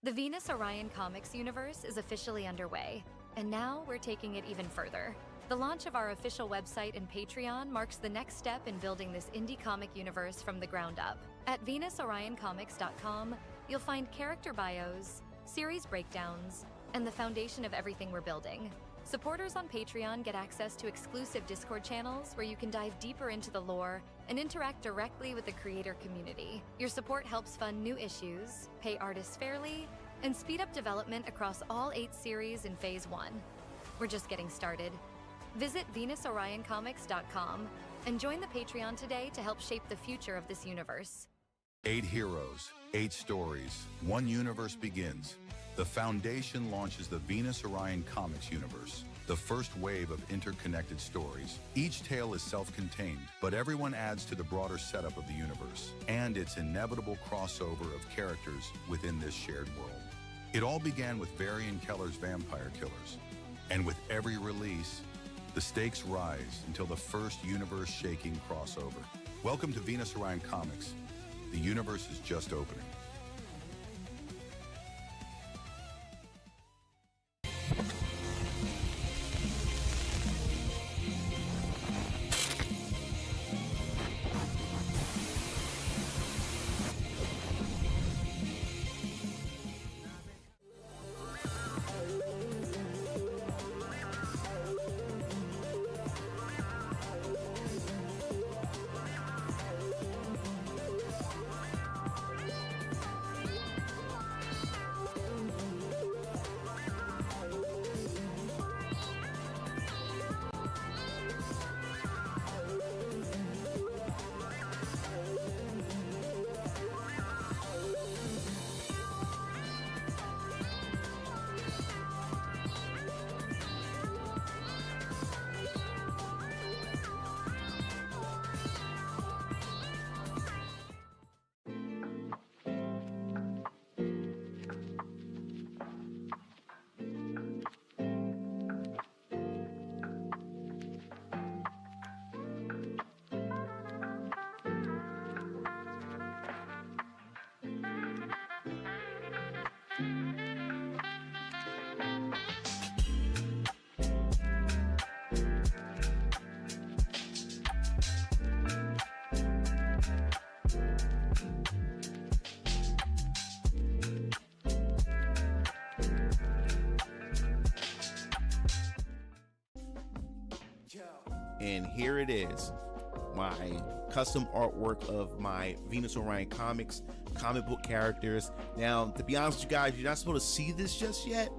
The Venus Orion Comics universe is officially underway, and now we're taking it even further. The launch of our official website and Patreon marks the next step in building this indie comic universe from the ground up. At VenusOrionComics.com, you'll find character bios, series breakdowns, and the foundation of everything we're building. Supporters on Patreon get access to exclusive Discord channels where you can dive deeper into the lore and interact directly with the creator community. Your support helps fund new issues, pay artists fairly, and speed up development across all 8 series in Phase 1. We're just getting started. Visit VenusOrionComics.com and join the Patreon today to help shape the future of this universe. 8 heroes, 8 stories, 1 universe begins. The Foundation launches the Venus Orion Comics universe, the first wave of interconnected stories. Each tale is self-contained, but everyone adds to the broader setup of the universe and its inevitable crossover of characters within this shared world. It all began with Varian Keller's Vampire Killers, and with every release, the stakes rise until the first universe-shaking crossover. Welcome to Venus Orion Comics. The universe is just opening. And here it is, my custom artwork of my Venus Orion Comics comic book characters. Now, to be honest with you guys, you're not supposed to see this just yet,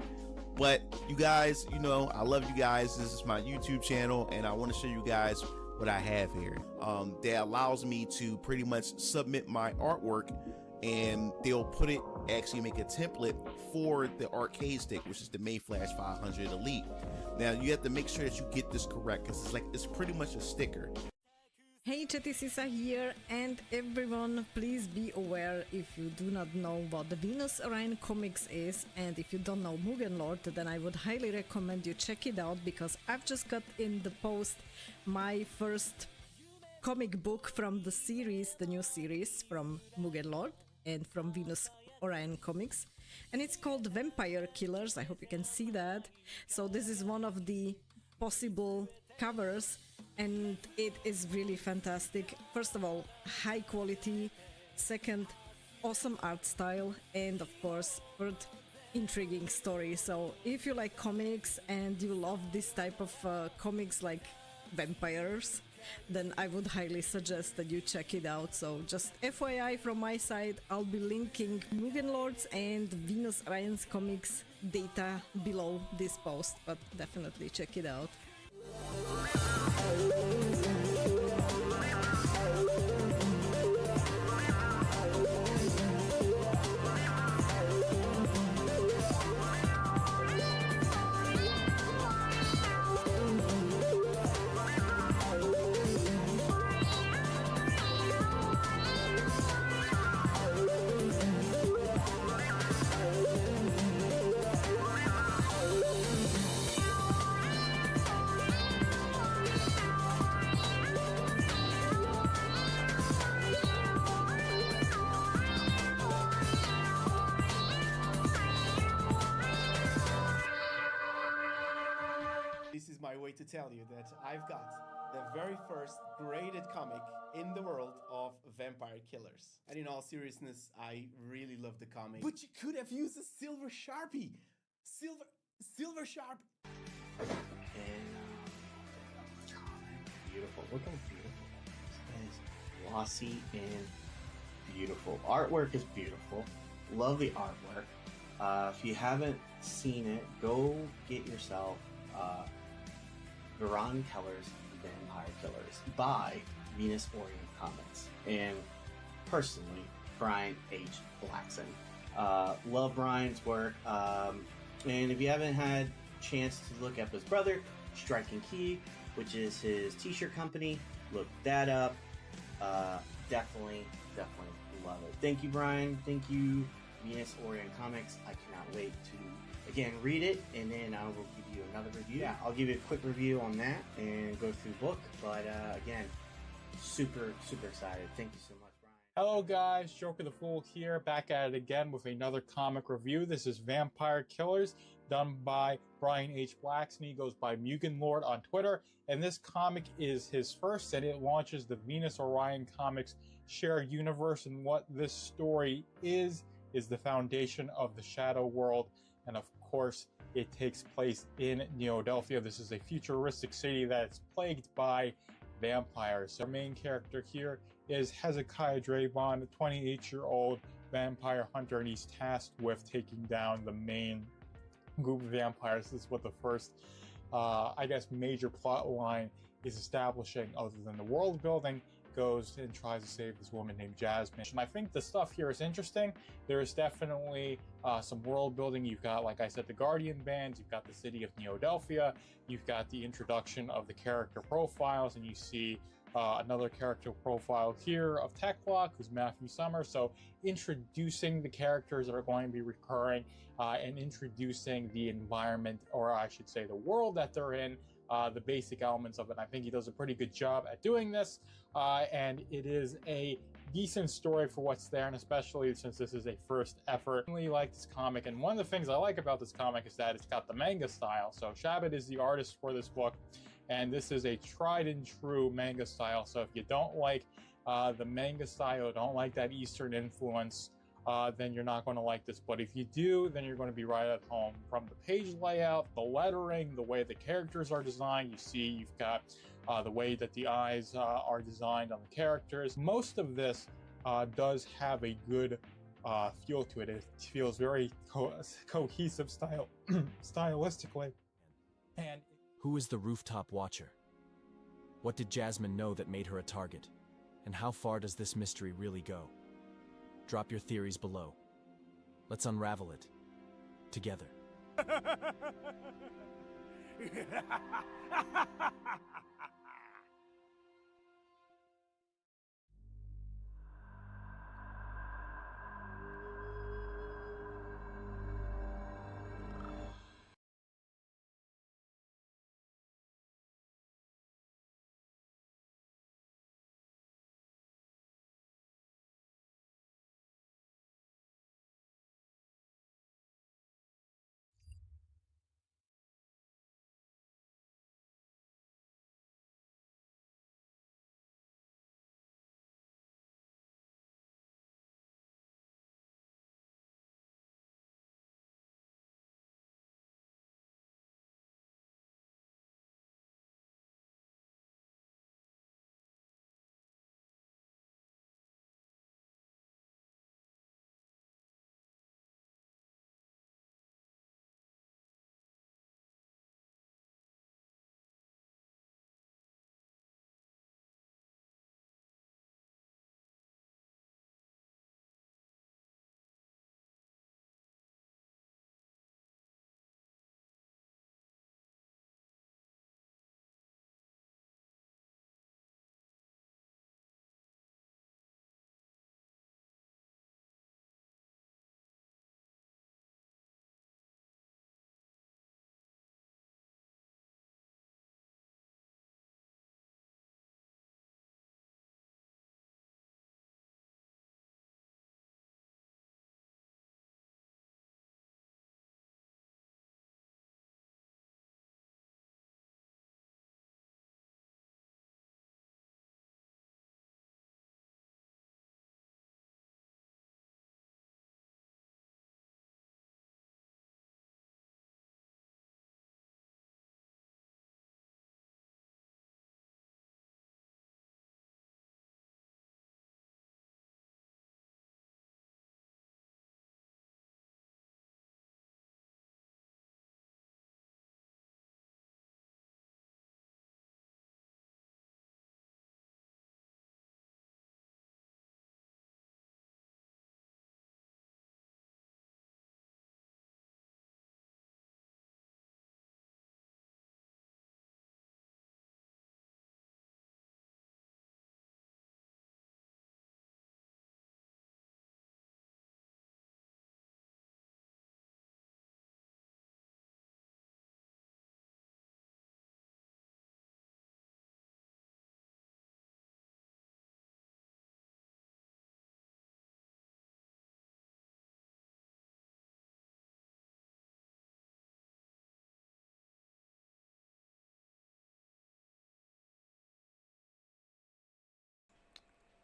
but you guys, you know, I love you guys. This is my YouTube channel, and I want to show you guys what I have here. That allows me to pretty much submit my artwork, and they'll put it, actually make a template for the arcade stick, which is the Mayflash 500 Elite. Now you have to make sure that you get this correct, because it's pretty much a sticker. Hey, Chatisisa here, and everyone, please be aware if you do not know what the Venus Orion Comics is, and if you don't know Mugen Lord, then I would highly recommend you check it out, because I've just got in the post my first comic book from the series, the new series from Mugen Lord and from Venus Orion Comics, and it's called Vampire Killers. I hope you can see that. So this is one of the possible covers, and it is really fantastic. First of all, high quality. Second, awesome art style, and of course, third, intriguing story. So if you like comics and you love this type of comics like vampires, then I would highly suggest that you check it out. So just FYI from my side, I'll be linking Mugen Lords and Venus Orion's comics data below this post, but definitely check it out. tell you that I've got the very first graded comic in the world of vampire killers. And in all seriousness, I really love the comic. But you could have used a silver Sharpie. Silver Sharp. And beautiful. Look how beautiful that is. Glossy and beautiful. Artwork is beautiful. Love the artwork. If you haven't seen it, go get yourself Veron Keller's Vampire Killers by Venus Orion Comics. And personally, Brian H. Blackson. Love Brian's work. And if you haven't had a chance to look up his brother, Striking Key, which is his t-shirt company, look that up. Definitely love it. Thank you, Brian. Thank you, Venus Orion Comics. I cannot wait to, again, read it, and then I will give you another review. Yeah, I'll give you a quick review on that and go through the book. But again, super excited. Thank you so much, Brian. Hello guys, Joker the Fool here, back at it again with another comic review. This is Vampire Killers, done by Brian H. Blackson. He goes by Mugen Lord on Twitter, and this comic is his first, and it launches the Venus Orion Comics shared universe. And what this story is the foundation of the Shadow World, and of course, it takes place in Neo-Delphia. This is a futuristic city that is plagued by vampires. Our main character here is Hezekiah Draybon, a 28-year-old vampire hunter, and he's tasked with taking down the main group of vampires. This is what the first, I guess, major plot line is establishing, other than the world building. Goes and tries to save this woman named Jasmine. And I think the stuff here is interesting. There is definitely some world building. You've got, like I said, the Guardian bands. You've got the city of Neo-Delphia. You've got the introduction of the character profiles, and you see another character profile here of Techlock, who's Matthew Summers. So introducing the characters that are going to be recurring and introducing the environment, or I should say the world that they're in, the basic elements of it. I think he does a pretty good job at doing this, and it is a decent story for what's there, and especially since this is a first effort. I really like this comic, and one of the things I like about this comic is that it's got the manga style. So Shabbat is the artist for this book, and this is a tried and true manga style. So if you don't like the manga style, don't like that Eastern influence, then you're not going to like this. But if you do, then you're going to be right at home. From the page layout, the lettering, the way the characters are designed, you see you've got the way that the eyes are designed on the characters. Most of this does have a good feel to it. It feels very cohesive stylistically. And who is the rooftop watcher? What did Jasmine know that made her a target? And how far does this mystery really go? Drop your theories below. Let's unravel it together.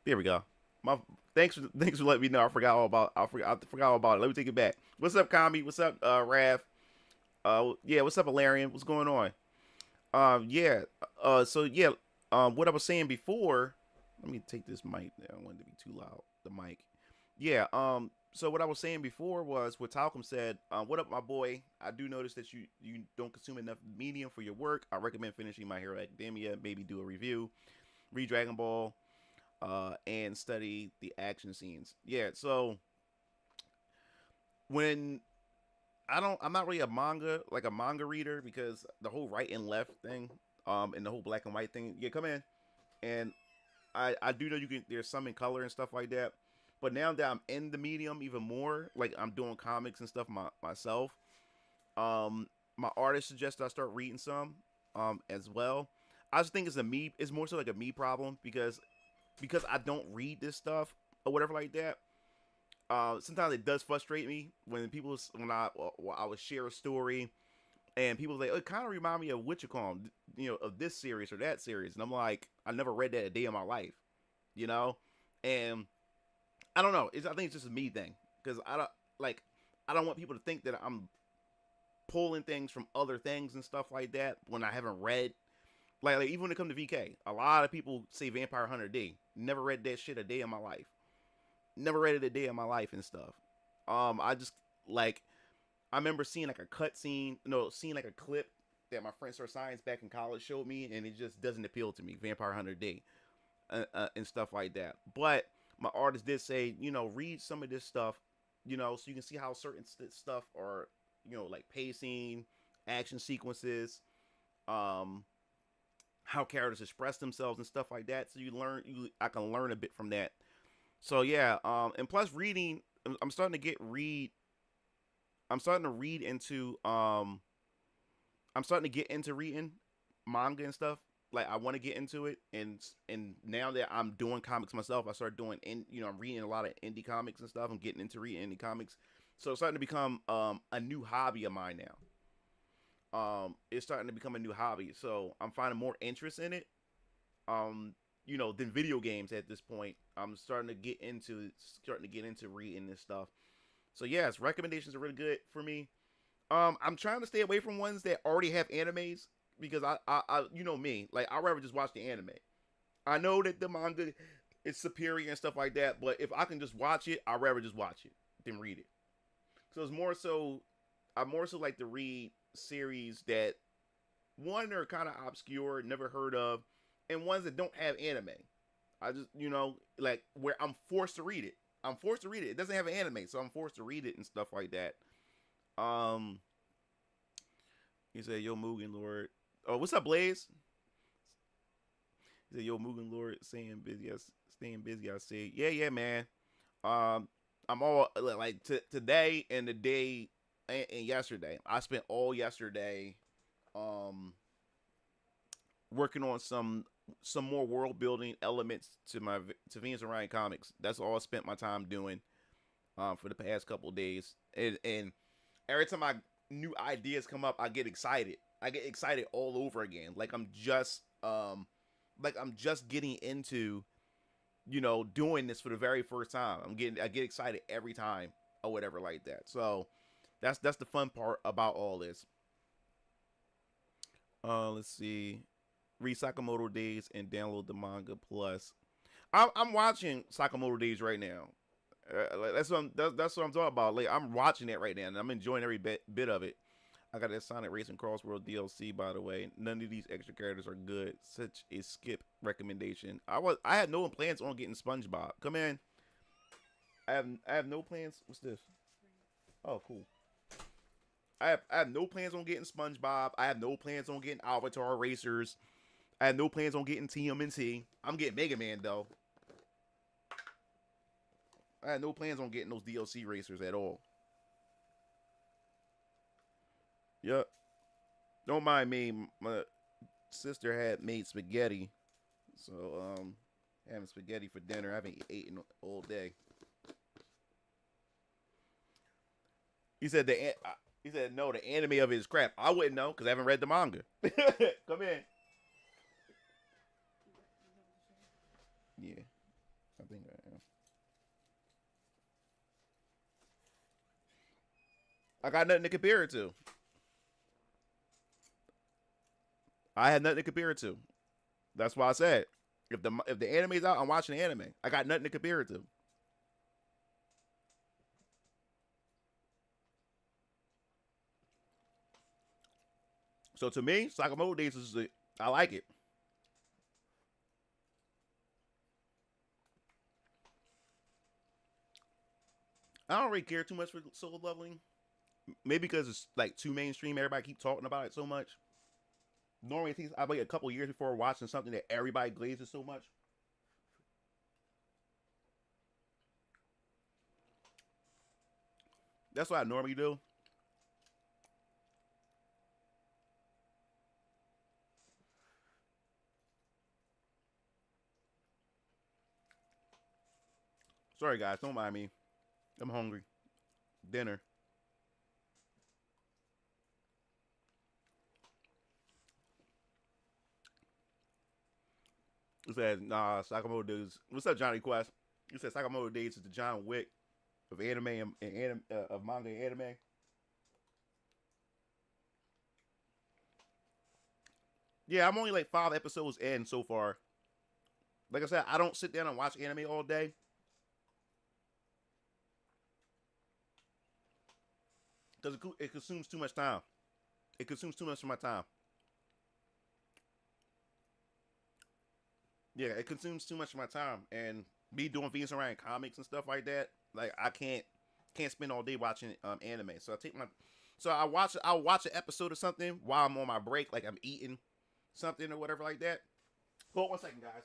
There we go. My thanks for letting me know. I forgot all about it. Let me take it back. What's up, Kami? What's up, Rav? Yeah, what's up, Alarian? What's going on? Yeah. So yeah. What I was saying before. Let me take this mic. I don't want it to be too loud. The mic. Yeah. So what I was saying before was what Talcum said. What up, my boy? I do notice that you don't consume enough medium for your work. I recommend finishing My Hero Academia. Maybe do a review. Read Dragon Ball. And study the action scenes. Yeah. So when I'm not really a manga reader because the whole right and left thing, and the whole black and white thing. Yeah, come in. And I do know there's some in color and stuff like that. But now that I'm in the medium even more, like I'm doing comics and stuff myself, my artist suggests I start reading some, as well. I just think it's more so like a me problem because I don't read this stuff or whatever like that. Sometimes it does frustrate me when I would share a story and people say, oh, it kind of remind me of what you call them, of this series or that series. And I'm like, I never read that a day in my life, and I don't know. I think it's just a me thing because I don't want people to think that I'm pulling things from other things and stuff like that when I haven't read. Like even when it comes to VK, a lot of people say Vampire Hunter D. Never read that shit a day in my life. Never read it a day in my life and stuff. I just I remember seeing like a seeing like a clip that my friend Sir Science back in college showed me, and it just doesn't appeal to me. Vampire Hunter D, and stuff like that. But my artist did say, read some of this stuff, so you can see how certain stuff are, like pacing, action sequences, how characters express themselves and stuff like that. So I can learn a bit from that. So yeah, and plus reading, I'm starting to read into I'm starting to get into reading manga and stuff. Like I want to get into it, and now that I'm doing comics myself, I started doing I'm reading a lot of indie comics and stuff. I'm getting into reading indie comics, so it's starting to become a new hobby of mine now. It's starting to become a new hobby, so I'm finding more interest in it, than video games at this point. I'm starting to get into reading this stuff. So yes, recommendations are really good for me. I'm trying to stay away from ones that already have animes because I me, like I'd rather just watch the anime. I know that the manga is superior and stuff like that, but if I can just watch it, I'd rather just watch it than read it. So I more so like to read series that one are kind of obscure, never heard of, and ones that don't have anime. I just like where I'm forced to read it. It doesn't have an anime, so I'm forced to read it and stuff like that. He said, "Yo, Mugen Lord." Oh, what's up, Blaze? He said, "Yo, Mugen Lord, staying busy. I say, yeah, man. I'm all like today and the day and yesterday. I spent all yesterday, working on some more world building elements to Venus Orion Comics. That's all I spent my time doing, for the past couple of days. And every time new ideas come up, I get excited. I get excited all over again. Like I'm just getting into, doing this for the very first time. I get excited every time or whatever like that. So that's the fun part about all this. Let's see. Read Sakamoto Days and download the manga plus. I'm watching Sakamoto Days right now. That's what I'm talking about. Like I'm watching it right now, and I'm enjoying every bit of it. I got that Sonic Racing Crossworld DLC, by the way. None of these extra characters are good. Such a skip recommendation. I had no plans on getting SpongeBob. Come in. I have no plans. What's this? Oh, cool. I have no plans on getting SpongeBob. I have no plans on getting Avatar Racers. I have no plans on getting TMNT. I'm getting Mega Man though. I had no plans on getting those DLC racers at all. Yep. Don't mind me. My sister had made spaghetti. So, having spaghetti for dinner. I haven't eaten all day. He said no, the anime of it is crap. I wouldn't know because I haven't read the manga. Come in. Yeah. think I am. I got nothing to compare it to. I had nothing to compare it to. That's why I said, if the anime's out, I'm watching the anime. I got nothing to compare it to. So to me, Sakamoto Days I like it. I don't really care too much for Solo Leveling. Maybe because it's like too mainstream. Everybody keep talking about it so much. Normally, it takes I wait a couple years before watching something that everybody glazes so much. That's what I normally do. Sorry, guys. Don't mind me. I'm hungry. Dinner. It says, nah, Sakamoto Days. What's up, Johnny Quest? You said Sakamoto Days is the John Wick of anime and of manga and anime. Yeah, I'm only like 5 episodes in so far. Like I said, I don't sit down and watch anime all day. Because it consumes too much time. It consumes too much of my time. Yeah, it consumes too much of my time. And me doing Venus Orion comics and stuff like that, like I can't spend all day watching anime. So I'll watch an episode of something while I'm on my break, like I'm eating something or whatever like that. Hold on 1 second, guys.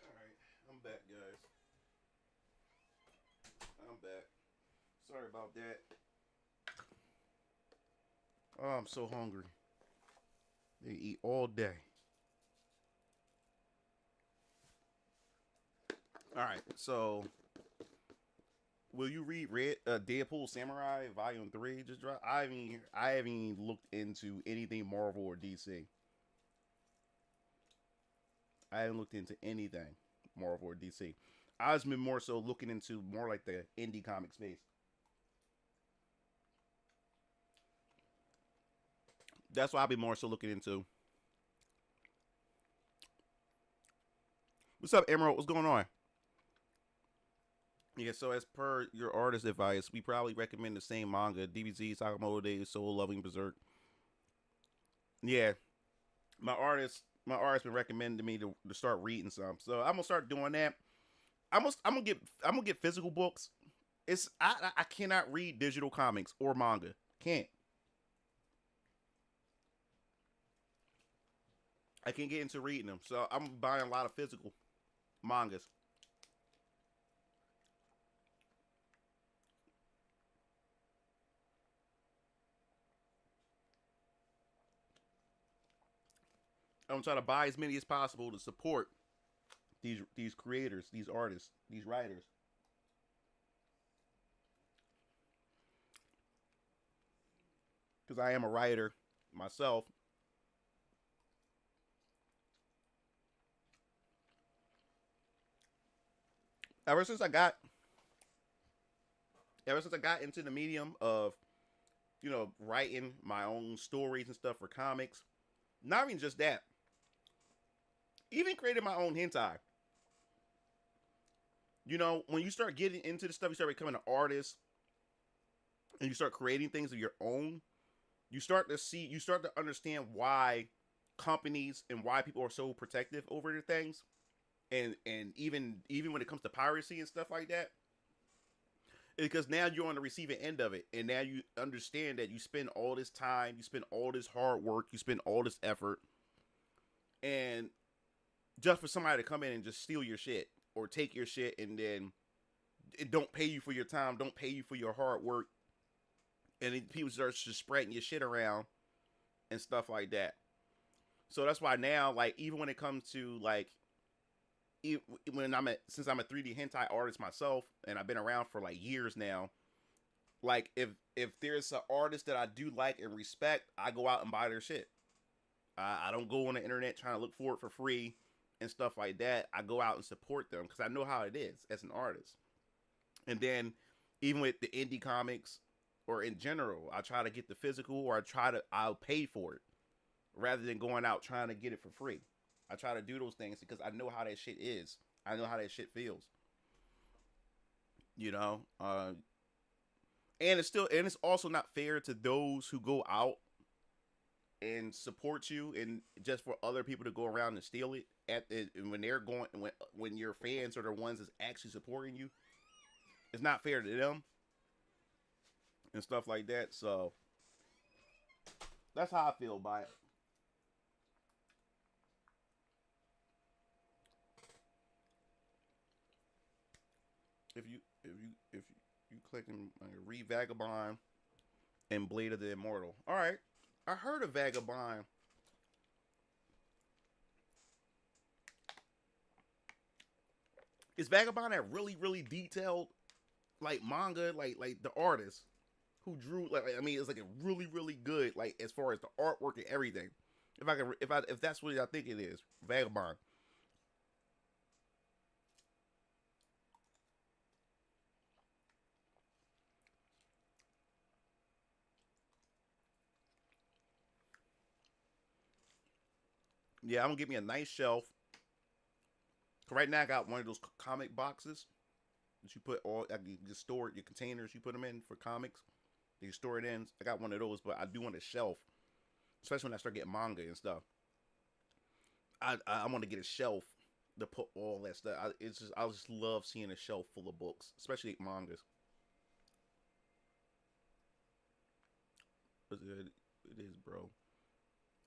Alright, I'm back, guys. I'm back. Sorry about that. Oh, I'm so hungry. They eat all day. Alright, so will you read Deadpool Samurai Volume 3 just dropped? I haven't even looked into anything Marvel or DC. I haven't looked into anything Marvel or DC. I've been more so looking into more like the indie comic space. That's what I'll be more so looking into. What's up, Emerald? What's going on? Yeah, so as per your artist advice, we probably recommend the same manga: DBZ, Sakamoto Days, Soul Loving Berserk. Yeah, my artist been recommending me to start reading some, so I'm gonna start doing that. I'm gonna get physical books. I cannot read digital comics or manga. Can't. I can't get into reading them, so I'm buying a lot of physical mangas. I'm trying to buy as many as possible to support these creators, these artists, these writers. because I am a writer myself. Ever since I got into the medium of, you know, writing my own stories and stuff for comics, not even just that, even creating my own hentai. You know, when you start getting into the stuff, you start becoming an artist, and you start creating things of your own, you start to understand why companies and why people are so protective over their things. And even when it comes to piracy and stuff like that, because now you're on the receiving end of it, and now you understand that you spend all this time, you spend all this hard work, you spend all this effort, and just for somebody to come in and just steal your shit or take your shit, and then it don't pay you for your time, don't pay you for your hard work, and then people start just spreading your shit around and stuff like that. So that's why now, like, even when it comes to like, since I'm a 3D hentai artist myself, and I've been around for like years now, like if there's an artist that I do like and respect, I go out and buy their shit. I don't go on the internet trying to look for it for free and stuff like that. I go out and support them because I know how it is as an artist. And then even with the indie comics or in general, I try to get the physical, or I'll pay for it rather than going out trying to get it for free. I try to do those things because I know how that shit is. I know how that shit feels. You know, and it's also not fair to those who go out and support you, and just for other people to go around and steal it when your fans are the ones that's actually supporting you. It's not fair to them and stuff like that. So that's how I feel about it. If you click and read Vagabond and Blade of the Immortal. All right, I heard of Vagabond. Is Vagabond that really detailed, like manga, like the artist who drew, like I mean, it's like a really good, like as far as the artwork and everything. If that's what I think it is, Vagabond. Yeah, I'm gonna get me a nice shelf. Right now, I got one of those comic boxes that you put all. You just store it, your containers. You put them in for comics. You store it in. I got one of those, but I do want a shelf, especially when I start getting manga and stuff. I want to get a shelf to put all that stuff. I just love seeing a shelf full of books, especially mangas. It is, bro.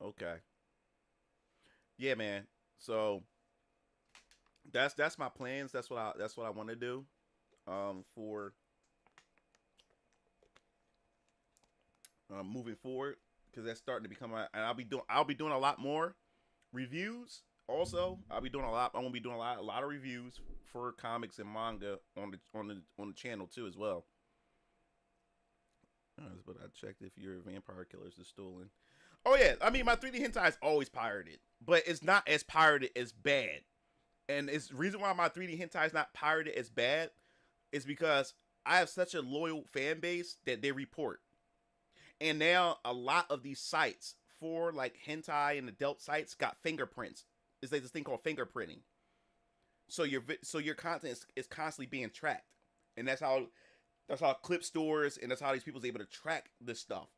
Okay. Yeah, man. So that's my plans. That's what I want to do. For moving forward, because that's starting to become and I'll be doing a lot more reviews. Also, I'm gonna be doing a lot of reviews for comics and manga on the channel too as well. But I checked if your vampire killers is stolen. Oh yeah, I mean my 3D hentai is always pirated, but it's not as pirated as bad. And it's the reason why my 3D hentai is not pirated as bad is because I have such a loyal fan base that they report. And now a lot of these sites for like hentai and adult sites got fingerprints. It's like this thing called fingerprinting. So your content is constantly being tracked, and that's how clip stores and that's how these people is able to track this stuff.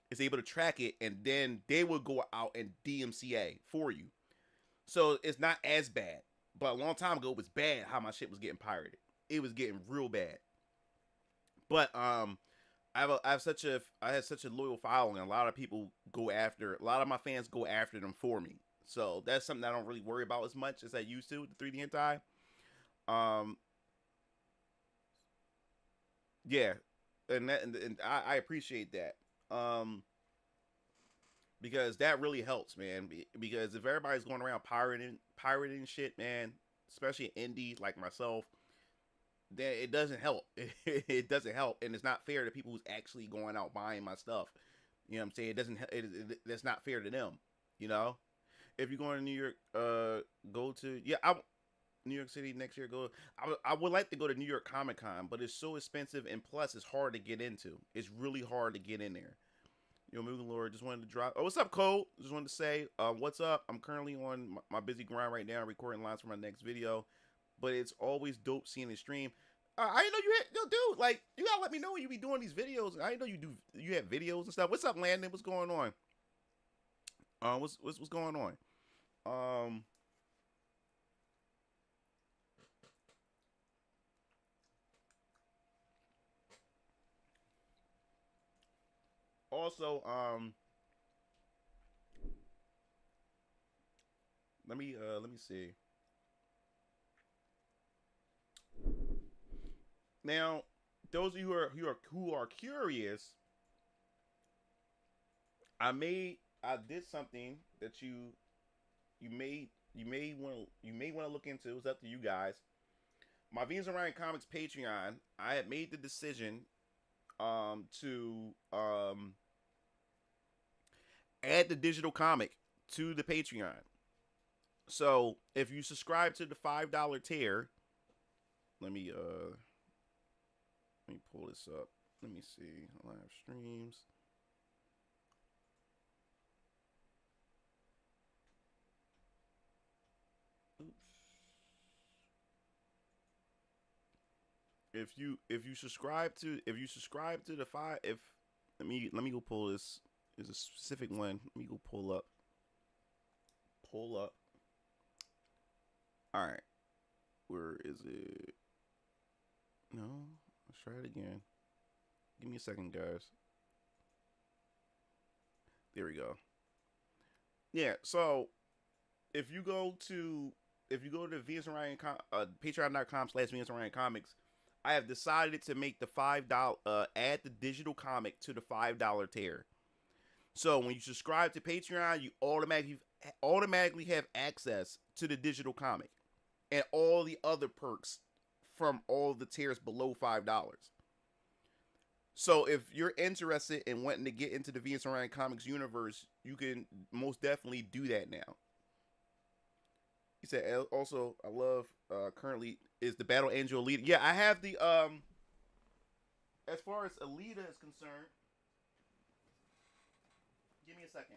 Is able to track it, and then they will go out and DMCA for you. So it's not as bad. But a long time ago, it was bad how my shit was getting pirated. It was getting real bad. But I had such a loyal following. A lot of my fans go after them for me. So that's something I don't really worry about as much as I used to with the 3D hentai. Yeah, and I appreciate that. Because that really helps, man. Because if everybody's going around pirating shit, man, especially indie like myself, then it doesn't help. It doesn't help, and it's not fair to people who's actually going out buying my stuff You know what I'm saying? It doesn't. That's not fair to them. You know, if you're going to New York, go to New York City next year. I would like to go to New York Comic Con, but it's so expensive, and plus it's hard to get into. It's really hard to get in there. You know, Moogan Lord just wanted to drop. Oh, what's up, Cole? Just wanted to say, what's up? I'm currently on my busy grind right now, recording lines for my next video. But it's always dope seeing the stream. I didn't know you had, yo, dude. Like, you gotta let me know when you be doing these videos. I didn't know you have videos and stuff. What's up, Landon? What's going on? What's going on? Also, let me see. Now, those of you who are curious, I did something that you may want to look into. It's up to you guys. My Venus Orion Comics Patreon, I had made the decision to add the digital comic to the Patreon. So if you subscribe to the $5 tier, let me pull this up. Let me see live streams. Oops. If you subscribe to the five, let me go pull this. There's a specific one. Let me go pull up. All right, where is it? No, let's try it again. Give me a second, guys. There we go. Yeah, so if you go to Venus Orion patreon.com/Venus Orion Comics, I have decided to make the $5 add the digital comic to the $5 tier. So when you subscribe to Patreon, you automatically have access to the digital comic and all the other perks from all the tiers below $5. So if you're interested in wanting to get into the Venus Orion Comics universe, you can most definitely do that now. He said also, I love currently is the Battle Angel Alita. Yeah, I have the as far as Alita is concerned. Give me a second.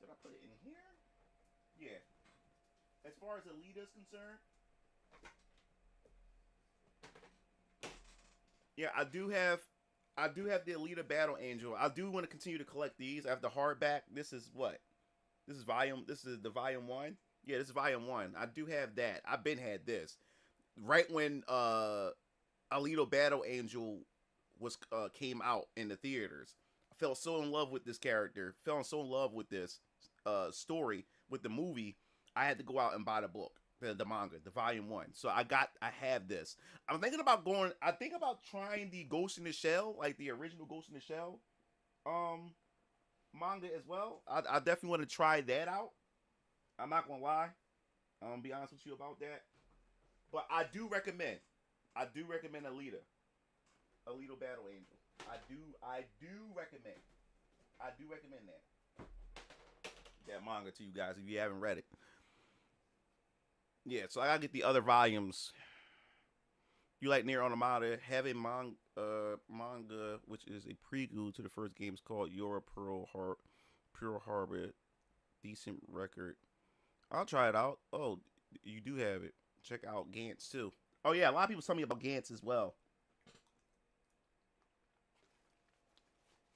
Did I put it in here? Yeah. As far as Alita is concerned, yeah, I do have the Alita Battle Angel. I do want to continue to collect these. I have the hardback. This is what? This is the volume 1. Yeah, this is volume 1. I do have that. I've been had this. Right when Alita Battle Angel was came out in the theaters, I fell so in love with this character. Fell so in love with this story with the movie. I had to go out and buy the book, the manga, the volume 1. So I have this. I'm thinking about trying the Ghost in the Shell, like the original Ghost in the Shell manga as well. I definitely want to try that out. I'm not gonna lie. I'm gonna be honest with you about that. But I do recommend Alita Battle Angel. I do recommend that manga to you guys if you haven't read it. Yeah, so I gotta get the other volumes. You like Nier Automata? Have a manga which is a prequel to the first game. It's called Your Pearl Harbor. Decent record. I'll try it out. Oh, you do have it. Check out Gantz too. Oh yeah, a lot of people tell me about Gantz as well.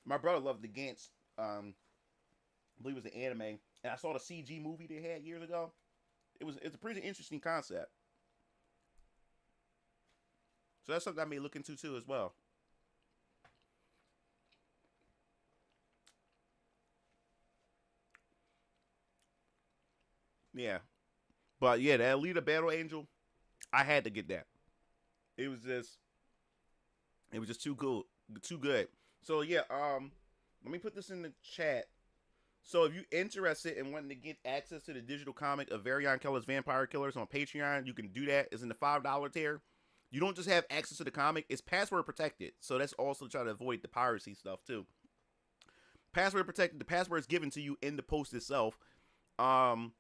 My brother loved the Gantz. I believe it was the anime, and I saw the CG movie they had years ago. It's a pretty interesting concept. So that's something I may look into too as well. Yeah. But yeah, the Alita Battle Angel, I had to get that. It was just too good. So yeah, let me put this in the chat. So if you're interested in wanting to get access to the digital comic of Varian Keller's Vampire Killers on Patreon, you can do that. It's in the $5 tier. You don't just have access to the comic; it's password protected. So that's also trying to avoid the piracy stuff too. Password protected. The password is given to you in the post itself, and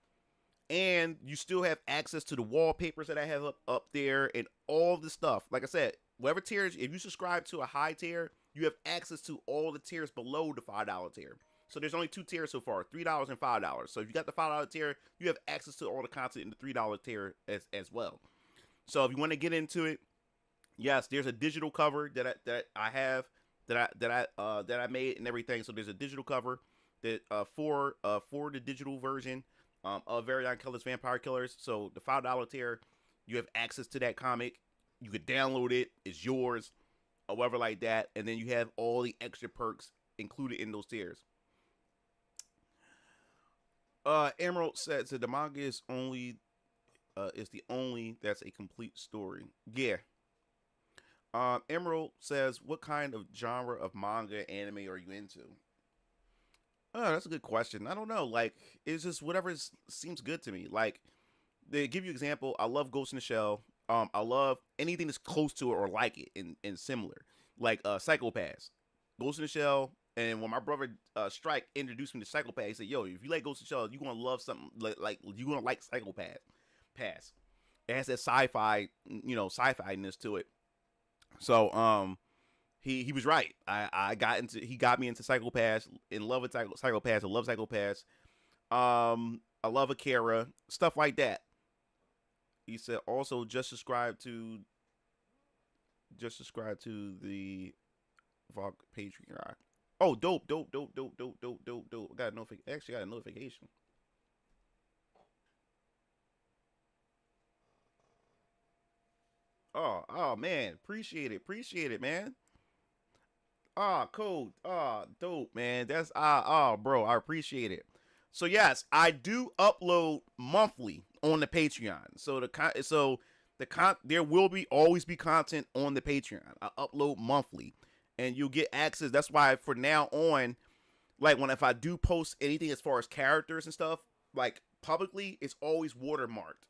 you still have access to the wallpapers that I have up there and all the stuff. Like I said, whatever tiers, if you subscribe to a high tier, you have access to all the tiers below the $5 tier. So there's only 2 tiers so far, $3 and $5. So if you got the $5 tier, you have access to all the content in the $3 tier as well. So if you want to get into it, yes, there's a digital cover that I made and everything. So there's a digital cover that for the digital version of Venus Orion Colors Vampire Killers. So the $5 tier, you have access to that comic. You could download it. It's yours, or whatever like that. And then you have all the extra perks included in those tiers. Emerald says that the manga is the only that's a complete story. Yeah. Emerald says, what kind of genre of manga anime are you into? Oh, that's a good question. I don't know. Like, it's just whatever seems good to me. Like, they give you an example. I love Ghost in the Shell. I love anything that's close to it or like it and similar. Like Psychopaths. Ghost in the Shell. And when my brother Strike introduced me to Psychopath, he said, yo, if you like Ghost in the Shell, you're going to love something like you're going to like Psychopath. Pass. It has that sci-fi, sci-fi-ness to it. So, he was right. He got me into Psychopaths, in love with Psychopaths. I love Psychopaths. I love Akira, stuff like that. He said also just subscribe to the Vlog Patreon. Oh, dope. I got a notification. Oh man, appreciate it, man. Cool. Dope, man. That's bro, I appreciate it. So yes, I do upload monthly on the Patreon. So there will always be content on the Patreon. I upload monthly, and you'll get access. That's why for now on, like if I do post anything as far as characters and stuff, like publicly, it's always watermarked.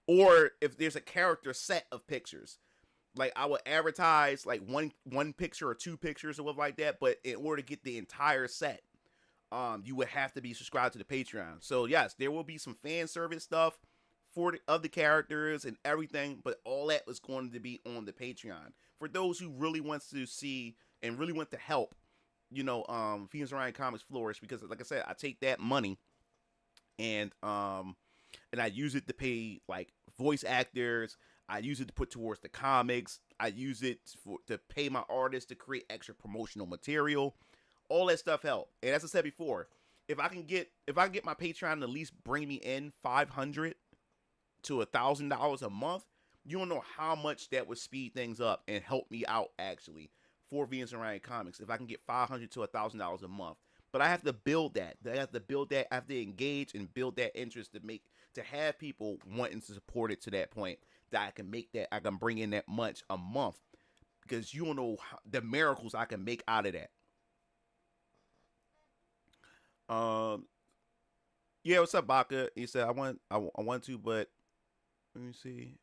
Or if there's a character set of pictures, like I will advertise like one picture or 2 pictures or whatever like that. But in order to get the entire set, you would have to be subscribed to the Patreon. So yes, there will be some fan service stuff for the other characters and everything, but all that is going to be on the Patreon for those who really wants to see and really want to help, Venus Orion Comics flourish. Because like I said, I take that money and I use it to pay like voice actors. I use it to put towards the comics. I use it to pay my artists to create extra promotional material. All that stuff help. And as I said before, if I can get my Patreon to at least bring me in $500 to $1,000 a month, you don't know how much that would speed things up and help me out actually for Venus Orion Comics. If I can get $500 to $1,000 a month. But I have to build that. I have to engage and build that interest to have people wanting to support it to that point that I can bring in that much a month, because you don't know the miracles I can make out of that. Yeah, what's up, Baka? He said I want to, but let me see.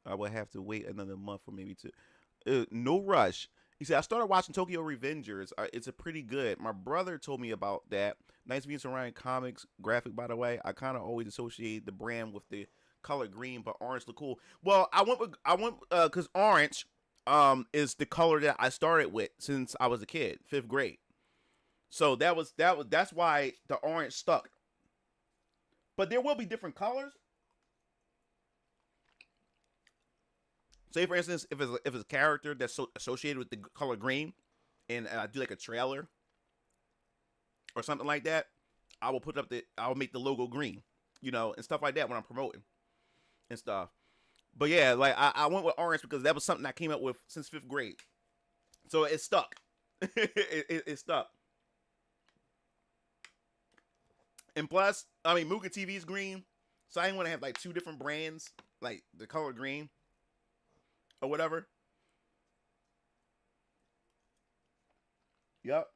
I would have to wait another month or maybe 2. No rush. He said, I started watching Tokyo Revengers. It's a pretty good. My brother told me about that. Nice Venus Orion Comics graphic, by the way. I kind of always associate the brand with the color green, but orange look cool. Well, I went because orange is the color that I started with since I was a kid, 5th grade. So that's why the orange stuck. But there will be different colors. Say for instance, if it's a character that's associated with the color green, and I do like a trailer or something like that, I will make the logo green, and stuff like that when I'm promoting and stuff. But yeah, like I went with orange because that was something I came up with since 5th grade, so it stuck. it stuck. And plus, I mean, Mugen TV is green, so I didn't want to have like 2 different brands, like the color green or whatever. Yep.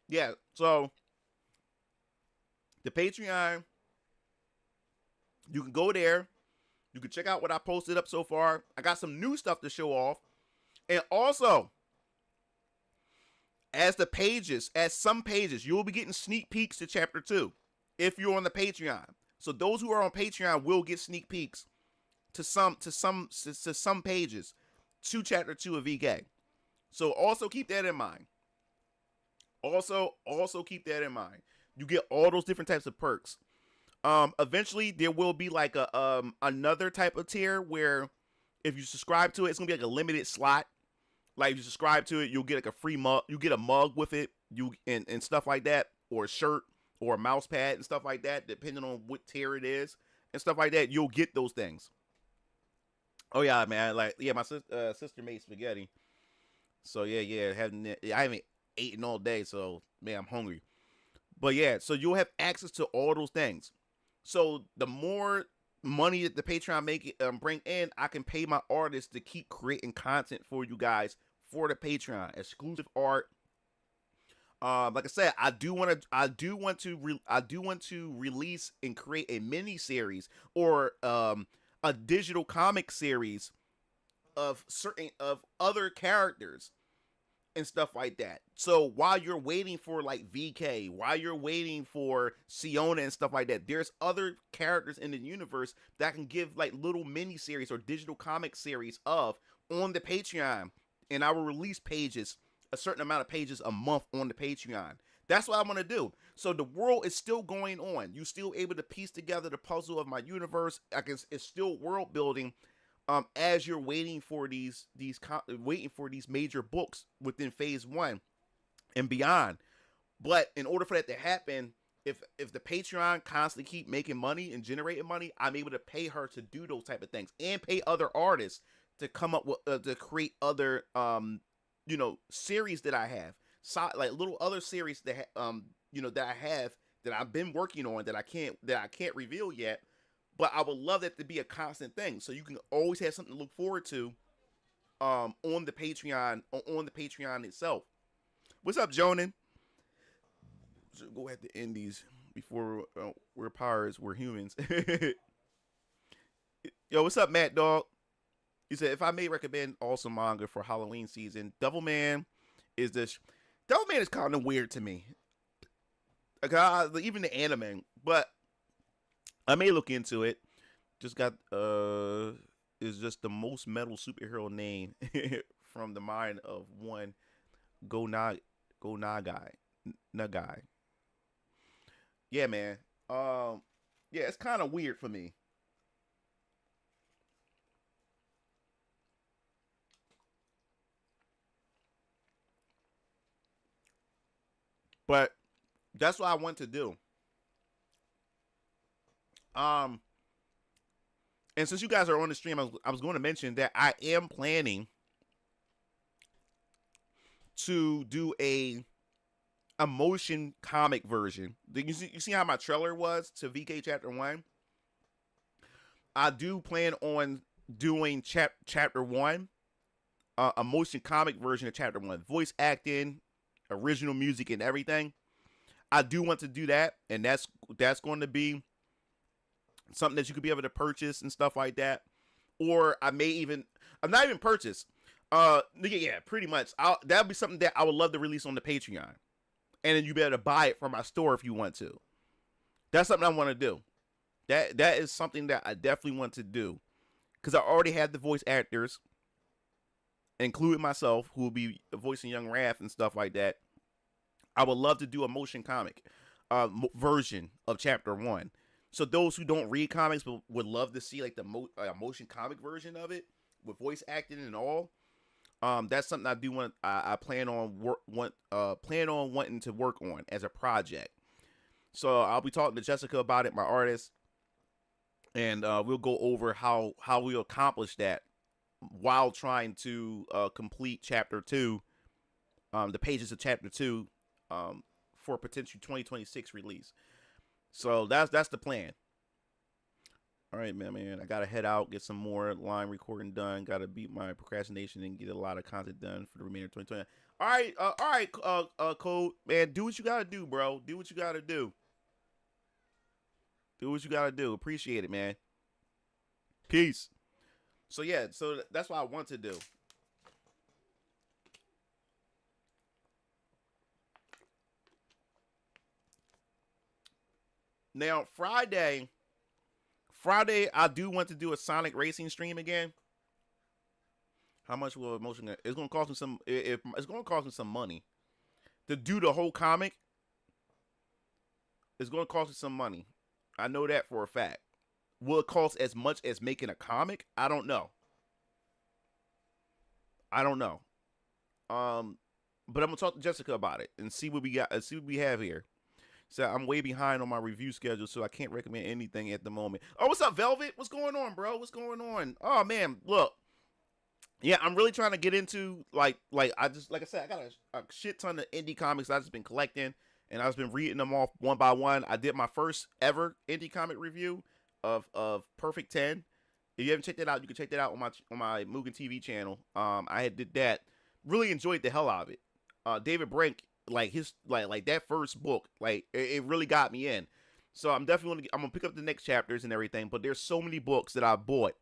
Yeah, so the Patreon You can go there. You can check out what I posted up so far. I got some new stuff to show off. And also, as some pages, you'll be getting sneak peeks to chapter 2 if you're on the Patreon. So those who are on Patreon will get sneak peeks to some pages to chapter 2 of VK. So also keep that in mind. Also keep that in mind. You get all those different types of perks. Eventually there will be like a another type of tier where if you subscribe to it, it's gonna be like a limited slot. Like if you subscribe to it, you'll get like a free mug. You get a mug with it, and stuff like that, or a shirt, or a mouse pad and stuff like that, depending on what tier it is and stuff like that. You'll get those things. Oh yeah, man. Like yeah, my sister made spaghetti. So yeah, I haven't eaten all day, so man, I'm hungry. But yeah, so you'll have access to all those things. So the more money that the Patreon bring in, I can pay my artists to keep creating content for you guys for the Patreon, exclusive art. Like I said, I do want to release and create a mini series or a digital comic series of other characters and stuff like that. So while you're waiting for like VK, while you're waiting for Siona and stuff like that, there's other characters in the universe that can give like little mini series or digital comic series of on the Patreon, and I will release pages, a certain amount of pages a month on the Patreon. That's what I'm gonna do. So the world is still going on. You're still able to piece together the puzzle of my universe. It's still world building. As you're waiting for these major books within phase 1 and beyond. But in order for that to happen, if the Patreon constantly keep making money and generating money, I'm able to pay her to do those type of things and pay other artists to come up with to create other series that I have, like little other series that that I have that I've been working on that I can't reveal yet. But I would love that to be a constant thing, so you can always have something to look forward to on the Patreon itself. What's up, Jonan? So go ahead to end these before we're pirates, we're humans. Yo, what's up, Matt Dog? He said, if I may recommend awesome manga for Halloween season, Devilman is kind of weird to me. Even the anime, but I may look into it. Just got is just the most metal superhero name from the mind of one Nagai. Yeah, man. Yeah, it's kind of weird for me. But that's what I want to do. And since you guys are on the stream, I was going to mention that I am planning to do a motion comic version. You see how my trailer was to VK Chapter 1? I do plan on doing Chapter 1, a motion comic version of Chapter 1. Voice acting, original music, and everything. I do want to do that, and that's going to be something that you could be able to purchase and stuff like that. Or I'm not even purchase. Yeah, pretty much. That would be something that I would love to release on the Patreon. And then you better buy it from my store if you want to. That's something I want to do. That is something that I definitely want to do. Because I already have the voice actors, including myself, who will be voicing Young Wrath and stuff like that. I would love to do a motion comic version of Chapter 1. So those who don't read comics but would love to see like the motion comic version of it with voice acting and all. That's something I do want. I plan on wanting to work on as a project. So I'll be talking to Jessica about it, my artist, and we'll go over how we'll accomplish that while trying to complete Chapter 2, the pages of Chapter 2, for potential 2026 release. So that's the plan. All right, man. I gotta head out, get some more line recording done. Gotta beat my procrastination and get a lot of content done for the remainder of 2020. All right, Code, man. Do what you gotta do, bro. Do what you gotta do. Do what you gotta do. Appreciate it, man. Peace. So yeah, so that's what I want to do. Now Friday, I do want to do a Sonic Racing stream again. How much will emotion? It's gonna cost me some. It's gonna cost me some money to do the whole comic. It's gonna cost me some money. I know that for a fact. Will it cost as much as making a comic? I don't know. But I'm gonna talk to Jessica about it and see what we got. See what we have here. So I'm way behind on my review schedule, so I can't recommend anything at the moment. Oh, what's up, Velvet? What's going on, bro? What's going on? Oh man, look. Yeah, I'm really trying to get into like I said, I got a shit ton of indie comics I've just been collecting, and I've been reading them off one by one. I did my first ever indie comic review of Perfect 10. If you haven't checked that out, you can check that out on my Mugen TV channel. I did that. Really enjoyed the hell out of it. David Brink, like his like that first book, like it really got me in. So I'm gonna pick up the next chapters and everything. But there's so many books that I bought,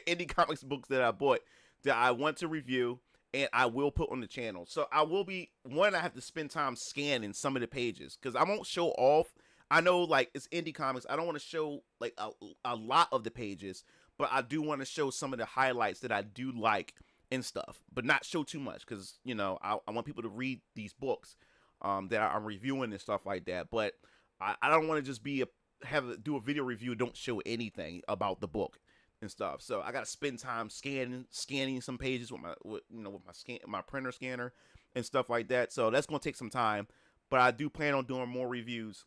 indie comics books that I bought that I want to review and I will put on the channel. So I have to spend time scanning some of the pages because I won't show off. I know like it's indie comics. I don't want to show like a lot of the pages, but I do want to show some of the highlights that I do like and stuff, but not show too much because, you know, I want people to read these books that I'm reviewing and stuff like that. But I don't want to just do a video review, don't show anything about the book and stuff. So I got to spend time scanning some pages with my printer scanner and stuff like that. So that's going to take some time, but I do plan on doing more reviews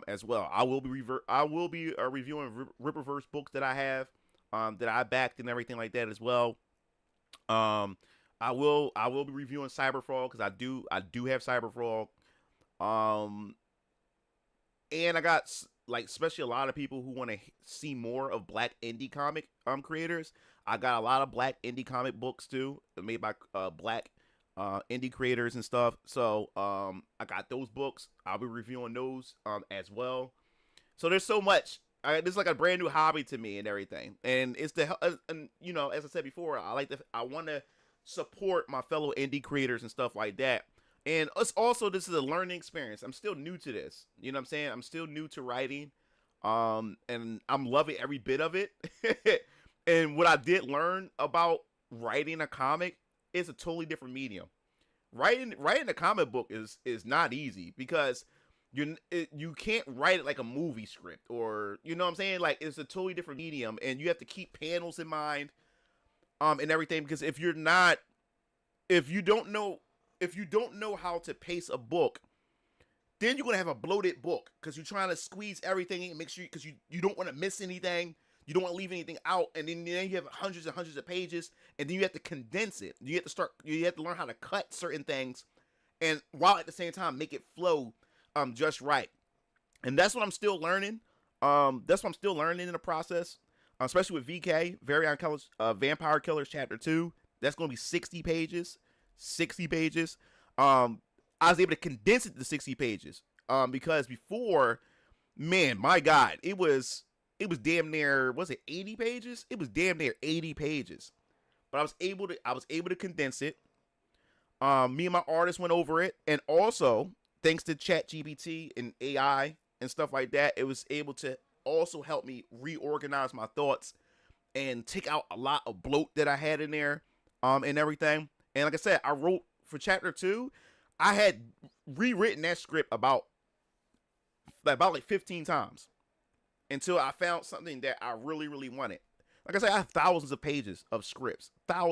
as well. I will be reviewing Ripperverse books that I have that I backed and everything like that as well. I will be reviewing Cyberfrog because I do have Cyberfrog. And I got like especially a lot of people who want to see more of black indie comic creators. I got a lot of black indie comic books too, made by black indie creators and stuff. So I got those books. I'll be reviewing those as well. So there's so much. This is like a brand new hobby to me and everything. And it's and you know, as I said before, I want to support my fellow indie creators and stuff like that. And this is a learning experience. I'm still new to this. You know what I'm saying? I'm still new to writing. And I'm loving every bit of it. And what I did learn about writing a comic is a totally different medium. Writing a comic book is not easy because you can't write it like a movie script, or you know what I'm saying? Like it's a totally different medium, and you have to keep panels in mind, and everything, because if you don't know how to pace a book, then you're gonna have a bloated book because you're trying to squeeze everything in, make sure because you don't want to miss anything, you don't want to leave anything out, and then you have hundreds and hundreds of pages, and then you have to condense it. You have to learn how to cut certain things, and while at the same time make it flow just right. And that's what I'm still learning. That's what I'm still learning in the process, especially with VK, Vampire Killers Chapter 2. That's going to be 60 pages. 60 pages. I was able to condense it to 60 pages. Because before, man, my God, it was damn near, was it 80 pages? It was damn near 80 pages. But I was able to condense it. Me and my artist went over it, and also thanks to ChatGPT and AI and stuff like that, it was able to also help me reorganize my thoughts and take out a lot of bloat that I had in there, and everything. And like I said, I wrote for Chapter 2, I had rewritten that script about like 15 times until I found something that I really, really wanted. Like I said, I have thousands of pages of scripts, I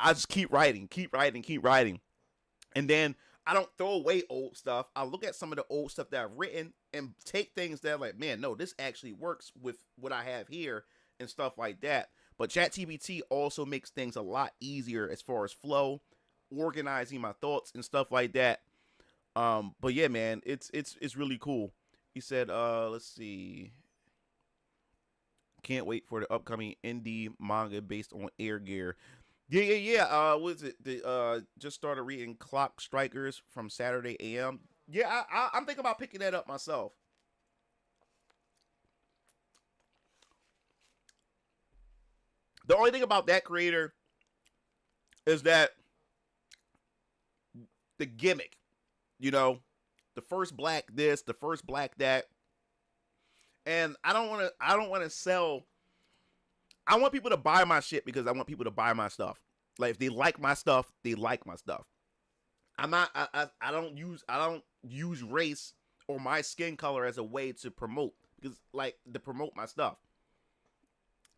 just keep writing. And then I don't throw away old stuff. I look at some of the old stuff that I've written and take things that are like, man, no, this actually works with what I have here and stuff like that. But ChatGPT also makes things a lot easier as far as flow, organizing my thoughts and stuff like that. But yeah, man, it's really cool. He said, let's see. Can't wait for the upcoming indie manga based on Air Gear. Yeah. What is it? Just started reading Clock Strikers from Saturday AM. Yeah, I'm thinking about picking that up myself. The only thing about that creator is that the gimmick, you know, the first black this, the first black that. And I don't want to sell. I want people to buy my shit because I want people to buy my stuff. Like, if they like my stuff, they like my stuff. I don't use race or my skin color as a way to promote, because like to promote my stuff.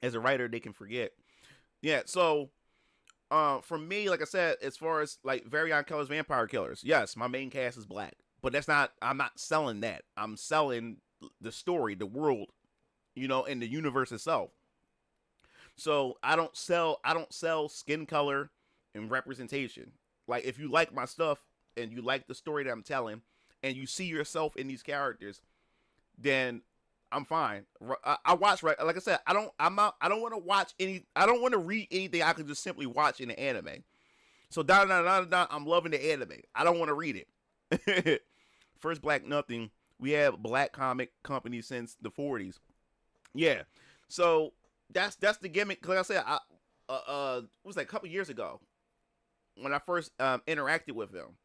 As a writer, they can forget. Yeah, so for me, like I said, as far as like Variant Colors, Vampire Killers, yes, my main cast is black, but I'm not selling that. I'm selling the story, the world, you know, and the universe itself. So I don't sell skin color and representation. Like, if you like my stuff and you like the story that I'm telling and you see yourself in these characters, then I'm fine. I watch, right? Like I said, I don't want to watch I don't want to read anything I can just simply watch in the anime. So I'm loving the anime. I don't want to read it. First Black Nothing. We have black comic companies since the 40s. Yeah. So that's the gimmick. Like I said, it was like a couple years ago when I first interacted with him.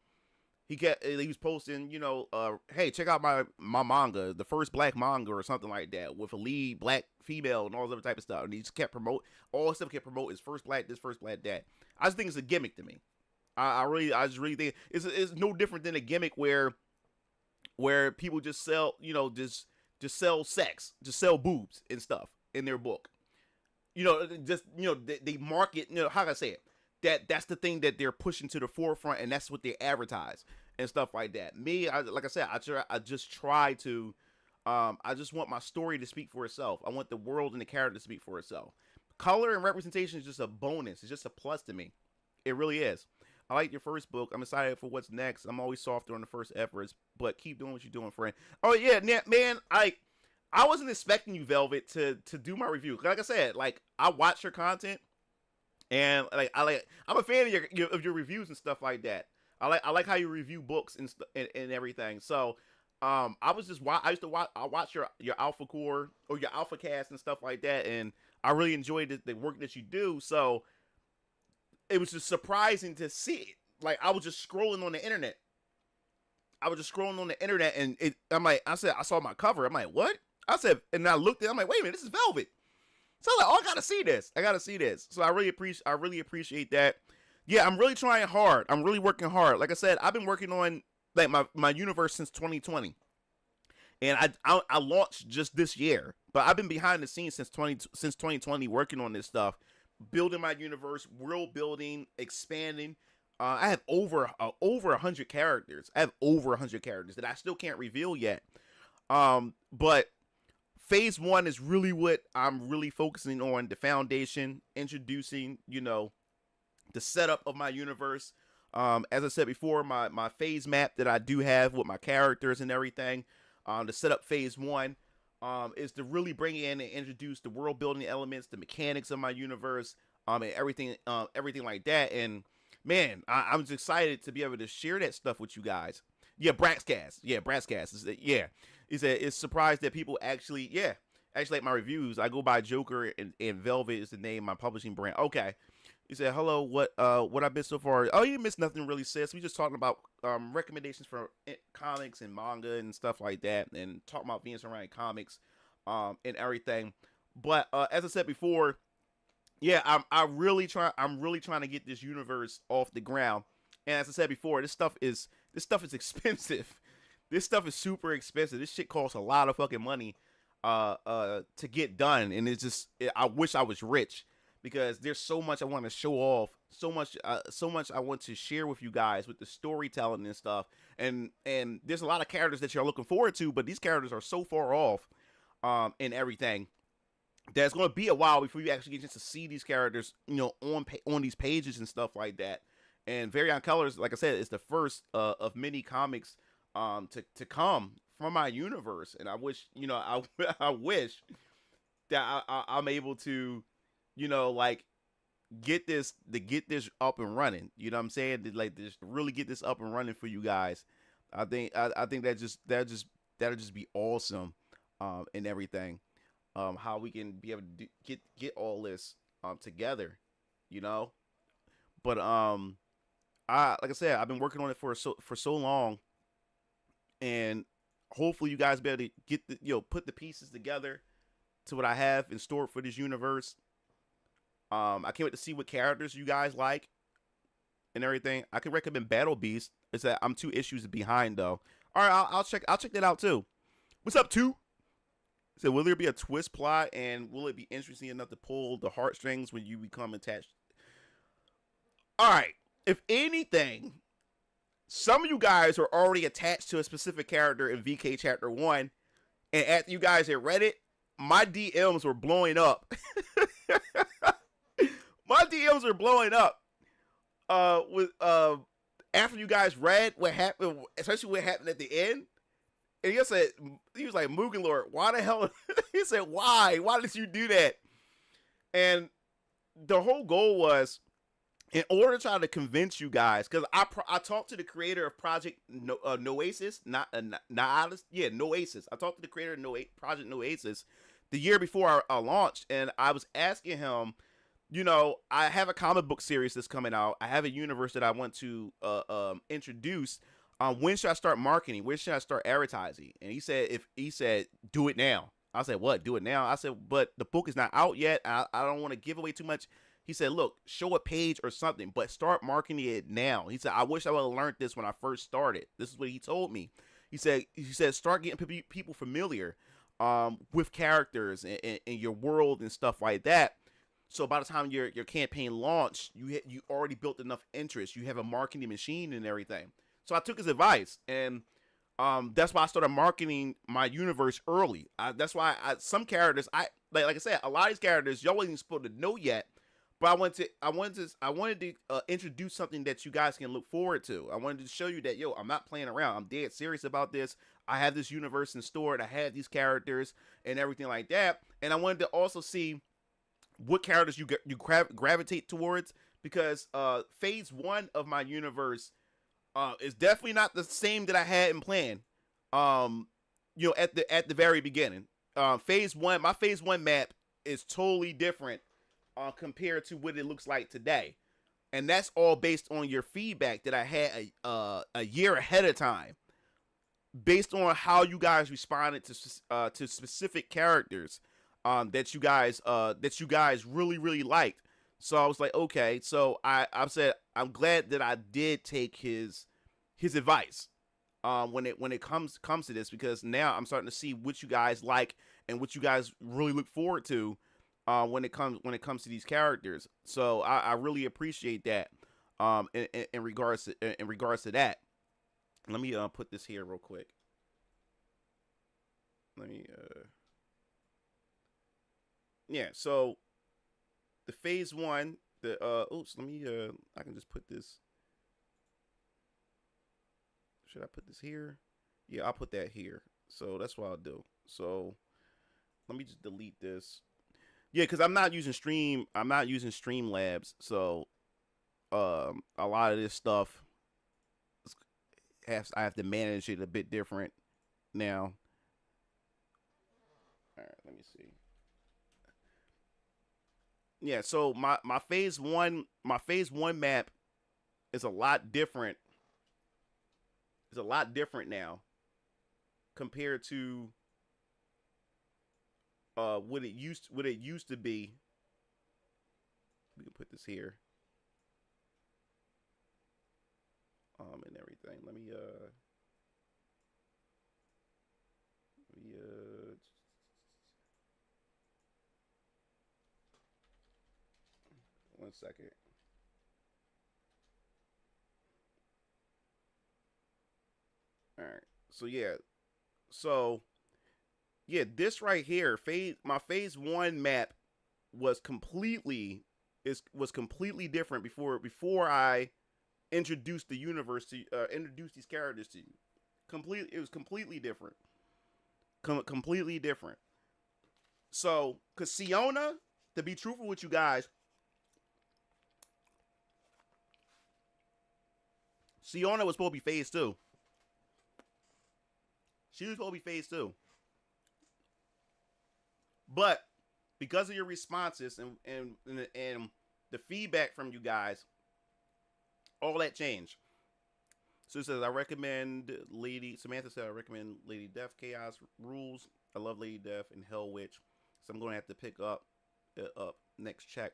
He was posting, you know, hey, check out my manga, the first black manga or something like that, with a lead black female and all this other type of stuff. And he just kept all the stuff kept promoting is first black this, first black that. I just think it's a gimmick to me. I just really think it's no different than a gimmick where people just sell, you know, just sell sex, just sell boobs and stuff in their book. You know, just, you know, they market, you know, how can I say it? That's the thing that they're pushing to the forefront, and that's what they advertise and stuff like that. Me, like I said, I just try to, I just want my story to speak for itself. I want the world and the character to speak for itself. Color and representation is just a bonus. It's just a plus to me. It really is. I like your first book. I'm excited for what's next. I'm always softer on the first efforts, but keep doing what you're doing, friend. Oh yeah, man, I wasn't expecting you, Velvet, to do my review. Like I said, like, I watch your content. And I'm a fan of your reviews and stuff like that. I like how you review books and everything. So I watch your Alpha Core or your Alpha Cast and stuff like that, and I really enjoyed the work that you do. So it was just surprising to see it. Like, I was just scrolling on the internet. And I saw my cover. I'm like, what? I said, and I looked at it, I'm like, wait a minute, this is Velvet. So I'm like, oh, I gotta see this. So I really appreciate that. Yeah, I'm really trying hard. I'm really working hard. Like I said, I've been working on like my universe since 2020, and I launched just this year. But I've been behind the scenes since 2020, working on this stuff, building my universe, world building, expanding. I have over 100 characters. I have over 100 characters that I still can't reveal yet. But Phase 1 is really what I'm really focusing on, the foundation, introducing, you know, the setup of my universe. As I said before, my phase map that I do have with my characters and everything, to set up Phase 1, is to really bring in and introduce the world building elements, the mechanics of my universe, and everything like that. And man, I'm just excited to be able to share that stuff with you guys. Yeah, Braxcast. Yeah, Braxcast. Yeah. He said it's surprised that people actually like my reviews. I go by Joker, and Velvet is the name of my publishing brand. Okay. He said, hello, what I missed so far? Oh, you missed nothing really, sis. We just talking about recommendations for comics and manga and stuff like that, and talking about Venus Orion Comics and everything. But as I said before, yeah, I'm really trying to get this universe off the ground. And as I said before, this stuff is expensive. This stuff is super expensive. This shit costs a lot of fucking money to get done. And it's just, I wish I was rich, because there's so much I want to show off, so much I want to share with you guys with the storytelling and stuff. And there's a lot of characters that you're looking forward to, but these characters are so far off in everything that it's going to be a while before you actually get to see these characters, you know, on these pages and stuff like that. And Variant Colors, like I said, is the first of many comics to come from my universe. And I wish, you know, I wish that I'm able to, you know, like get this up and running. You know what I'm saying? Like, just really get this up and running for you guys. I think that'll just be awesome, and everything. How we can be able to get all this together, you know. But like I said, I've been working on it for so long, and hopefully you guys be able to get put the pieces together to what I have in store for this universe. I can't wait to see what characters you guys like and everything. I could recommend Battle Beast. It's that I'm 2 issues behind though. All right, I'll check that out too. What's up, 2? So will there be a twist plot, and will it be interesting enough to pull the heartstrings when you become attached? All right, if anything, some of you guys are already attached to a specific character in VK Chapter 1, and after you guys had read it, my DMs were blowing up. My DMs were blowing up. After you guys read what happened, especially what happened at the end, and he was like, Mugen Lord, why the hell? He said, why? Why did you do that? And the whole goal was, in order to try to convince you guys, because I talked to the creator of Project Noasis, Noasis. I talked to the creator of Project Noasis the year before I launched, and I was asking him, I have a comic book series that's coming out. I have a universe that I want to introduce. When should I start marketing? When should I start advertising? And he said, do it now. I said, what? Do it now? I said, but the book is not out yet. I don't want to give away too much. He said, look, show a page or something, but start marketing it now. He said, I wish I would have learned this when I first started. This is what he told me. He said, start getting people familiar with characters and your world and stuff like that. So by the time your campaign launched, you already built enough interest. You have a marketing machine and everything. So I took his advice, and that's why I started marketing my universe early. That's why some characters, like I said, a lot of these characters y'all wasn't supposed to know yet. But I wanted to introduce something that you guys can look forward to. I wanted to show you that, I'm not playing around. I'm dead serious about this. I have this universe in store, and I have these characters and everything like that. And I wanted to also see what characters you gravitate towards, because phase 1 of my universe is definitely not the same that I had in plan. At the very beginning, phase 1, my phase 1 map is totally different compared to what it looks like today, and that's all based on your feedback that I had a year ahead of time, based on how you guys responded to specific characters that you guys really liked. So I was like, okay. So I said I'm glad that I did take his advice when it comes to this, because now I'm starting to see what you guys like and what you guys really look forward to when it comes to these characters. So I really appreciate that in regards to that. Let me put this here real quick. Let me so the phase 1, let me I can just put this. Should I put this here? Yeah, I'll put that here. So that's what I'll do. So let me just delete this. Yeah, because I'm not using Streamlabs, so a lot of this stuff I have to manage it a bit different now. All right, let me see. Yeah, so my phase 1 map is a lot different. It's a lot different now compared to what it used to be. We can put this here. And everything. Let me 1 second. All right. So this right here, my phase 1 map was completely different before I introduced the universe to introduce these characters to you. It was completely different. Completely different. So, cause Siona, to be truthful with you guys, Siona was supposed to be phase 2. She was supposed to be phase 2. But because of your responses and the feedback from you guys, all that changed. So it says, I recommend Samantha said, I recommend Lady Death Chaos Rules. I love Lady Death and Hell Witch. So I'm going to have to pick up next check.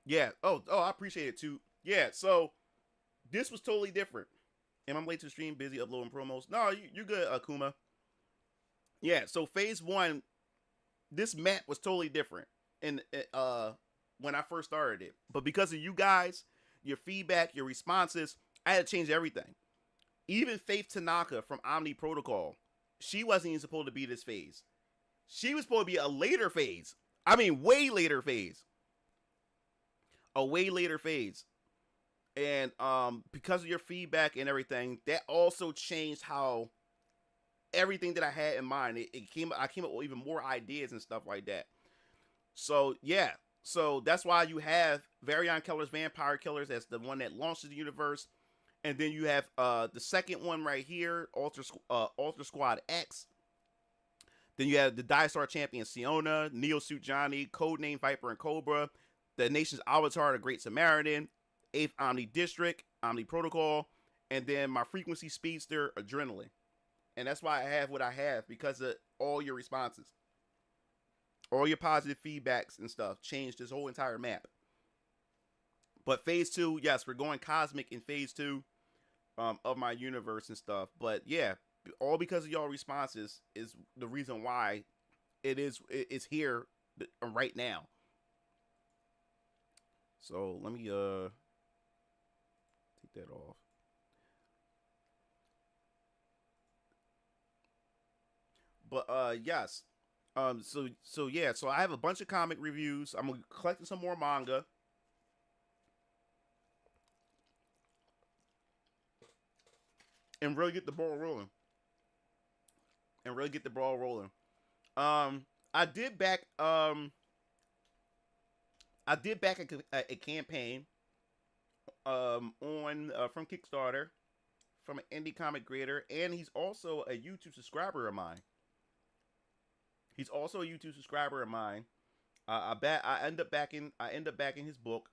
Yeah. Oh, I appreciate it too. Yeah. So this was totally different. And I'm late to the stream, busy uploading promos. No, you're good, Akuma. Yeah. So phase 1, this map was totally different. And when I first started it, but because of you guys, your feedback, your responses, I had to change everything. Even Faith Tanaka from Omni Protocol, she wasn't even supposed to be this phase. She was supposed to be a later phase. I mean, way later phase. A way later phase. And because of your feedback and everything, that also changed how everything that I had in mind. I came up with even more ideas and stuff like that. So yeah. So that's why you have Varion Killers, Vampire Killers as the one that launches the universe. And then you have the second one right here, Ultra Squad X. Then you have the Dystar Champion Siona, Neo Suit Johnny, Codename Viper and Cobra, the Nation's Avatar, the Great Samaritan, 8th Omni District, Omni Protocol, and then my Frequency Speedster, Adrenaline. And that's why I have what I have, because of all your responses. All your positive feedbacks and stuff changed this whole entire map. But phase 2, yes, we're going cosmic in phase 2 of my universe and stuff. But yeah, all because of y'all responses is the reason why it's here right now. So let me take that off. But yes. So yeah, so I have a bunch of comic reviews. I'm collecting some more manga. And really get the ball rolling. I did back a campaign on from Kickstarter from an indie comic creator, and he's also a YouTube subscriber of mine. I end up backing his book,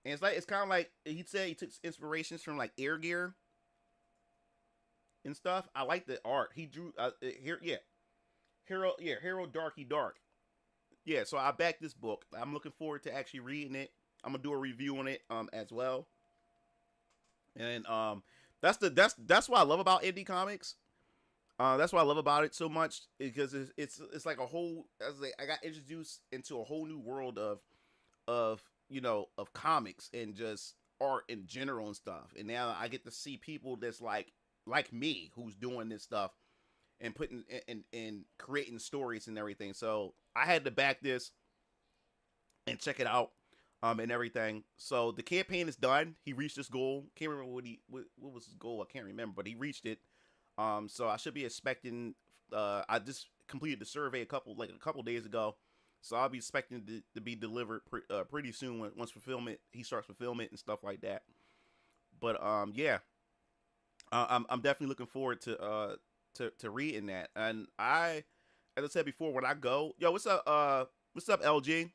and it's kind of like he said he took inspirations from like Air Gear and stuff. I like the art he drew Hero Darky Dark. Yeah, so I backed this book. I'm looking forward to actually reading it. I'm gonna do a review on it as well. And that's what I love about indie comics. That's what I love about it so much, because it's like a whole. I got introduced into a whole new world of comics and just art in general and stuff. And now I get to see people that's like me, who's doing this stuff and putting and creating stories and everything. So I had to back this and check it out and everything. So the campaign is done. He reached his goal. Can't remember what was his goal. I can't remember, but he reached it. So I should be expecting. I just completed the survey a couple days ago, so I'll be expecting to be delivered pretty soon once he starts fulfillment and stuff like that. But yeah, I'm definitely looking forward to reading that. And as I said before, when I go, yo, what's up, LG?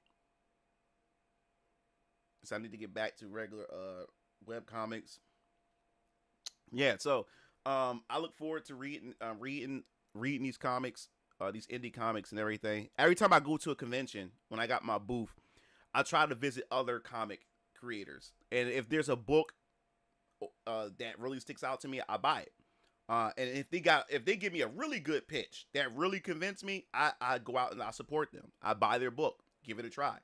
So I need to get back to regular web comics. Yeah, so. I look forward to reading these comics, these indie comics and everything. Every time I go to a convention, when I got my booth, I try to visit other comic creators. And if there's a book that really sticks out to me, I buy it. And if they give me a really good pitch that really convinced me, I go out and I support them. I buy their book, give it a try.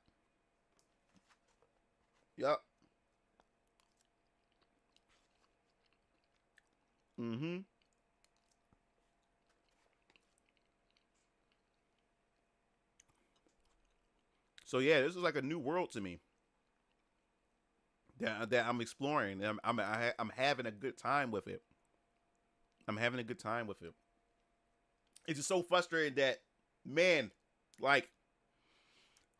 Yup. Mm-hmm. So yeah, this is like a new world to me that I'm exploring. And I'm having a good time with it. It's just so frustrating that, man, like,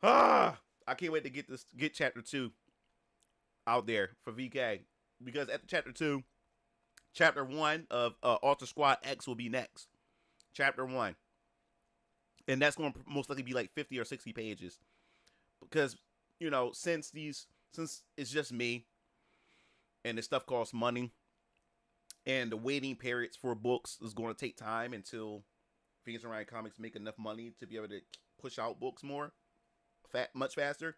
I can't wait to get chapter 2 out there for VK, because at chapter 2. Chapter 1 of Ultra Squad X will be next. Chapter 1. and that's going to most likely be like 50 or 60 pages, because since it's just me, and this stuff costs money, and the waiting periods for books is going to take time until Venus Orion Comics make enough money to be able to push out books much faster.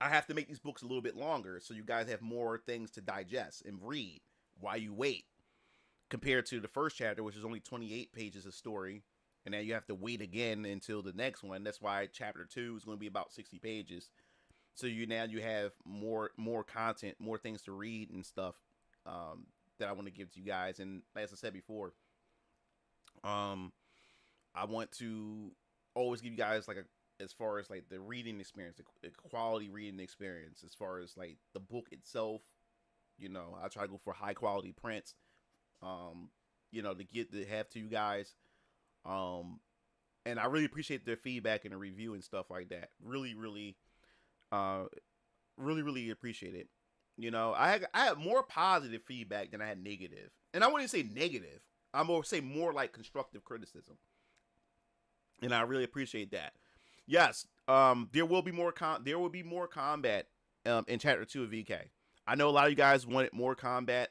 I have to make these books a little bit longer so you guys have more things to digest and read while you wait, compared to the first chapter, which is only 28 pages of story, and then you have to wait again until the next one. That's why chapter 2 is going to be about 60 pages. So you have more content, more things to read and stuff that I want to give to you guys. And as I said before, I want to always give you guys as far as like the reading experience, the quality reading experience, as far as like the book itself. I try to go for high quality prints, to have to you guys. And I really appreciate their feedback and the review and stuff like that. Really, really, really appreciate it. I had more positive feedback than I had negative. And I wouldn't say negative. I'm going to say more like constructive criticism. And I really appreciate that. Yes, there will be more combat in chapter 2 of VK. I know a lot of you guys wanted more combat,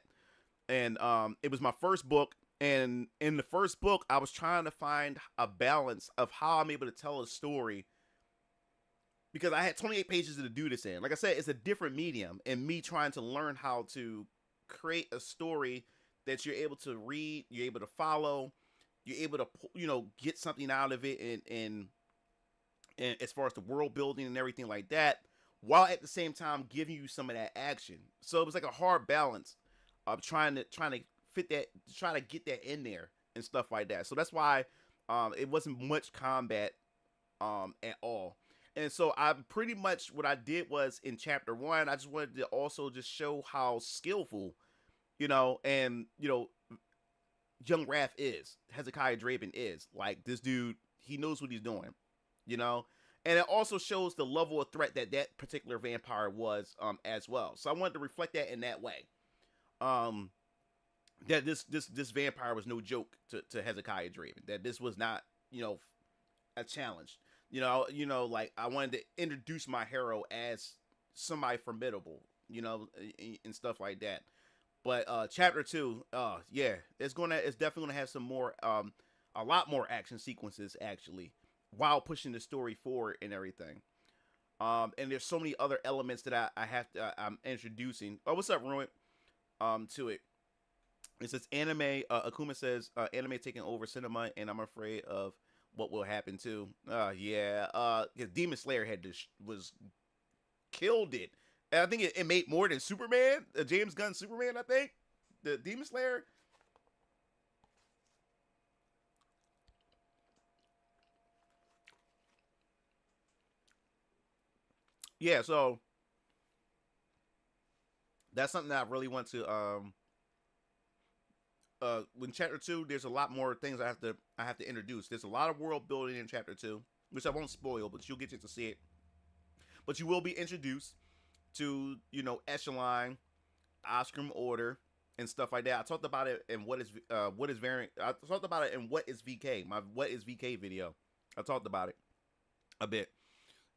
and it was my first book, and in the first book I was trying to find a balance of how I'm able to tell a story, because I had 28 pages to do this in. Like I said, it's a different medium, and me trying to learn how to create a story that you're able to read, you're able to follow, you're able to get something out of it, and as far as the world building and everything like that, while at the same time giving you some of that action. So it was like a hard balance of trying to fit that, try to get that in there and stuff like that. So that's why it wasn't much combat at all. And so I pretty much, what I did was, in chapter 1, I just wanted to also just show how skillful, and young Raph is, Hezekiah Draven is. Like, this dude, he knows what he's doing. And it also shows the level of threat that particular vampire was as well. So I wanted to reflect that in that way. That this vampire was no joke to Hezekiah Draven. That this was not, a challenge. Like, I wanted to introduce my hero as somebody formidable, and stuff like that. But chapter 2, it's definitely gonna have some more, a lot more action sequences actually, while pushing the story forward and everything. And there's so many other elements that I'm introducing. Oh, what's up, Ruin? To it. It says anime. Akuma says anime taking over cinema, and I'm afraid of what will happen too. Because Demon Slayer was killed it. And I think it made more than Superman, James Gunn Superman. I think the Demon Slayer. Yeah, so that's something that I really want to in chapter 2, there's a lot more things I have to introduce. There's a lot of world building in chapter 2, which I won't spoil, but you'll get to see it. But you will be introduced to, Echelon, Oscrum Order, and stuff like that. I talked about it in what is variant. I talked about it in What is VK, my What is VK video. I talked about it a bit.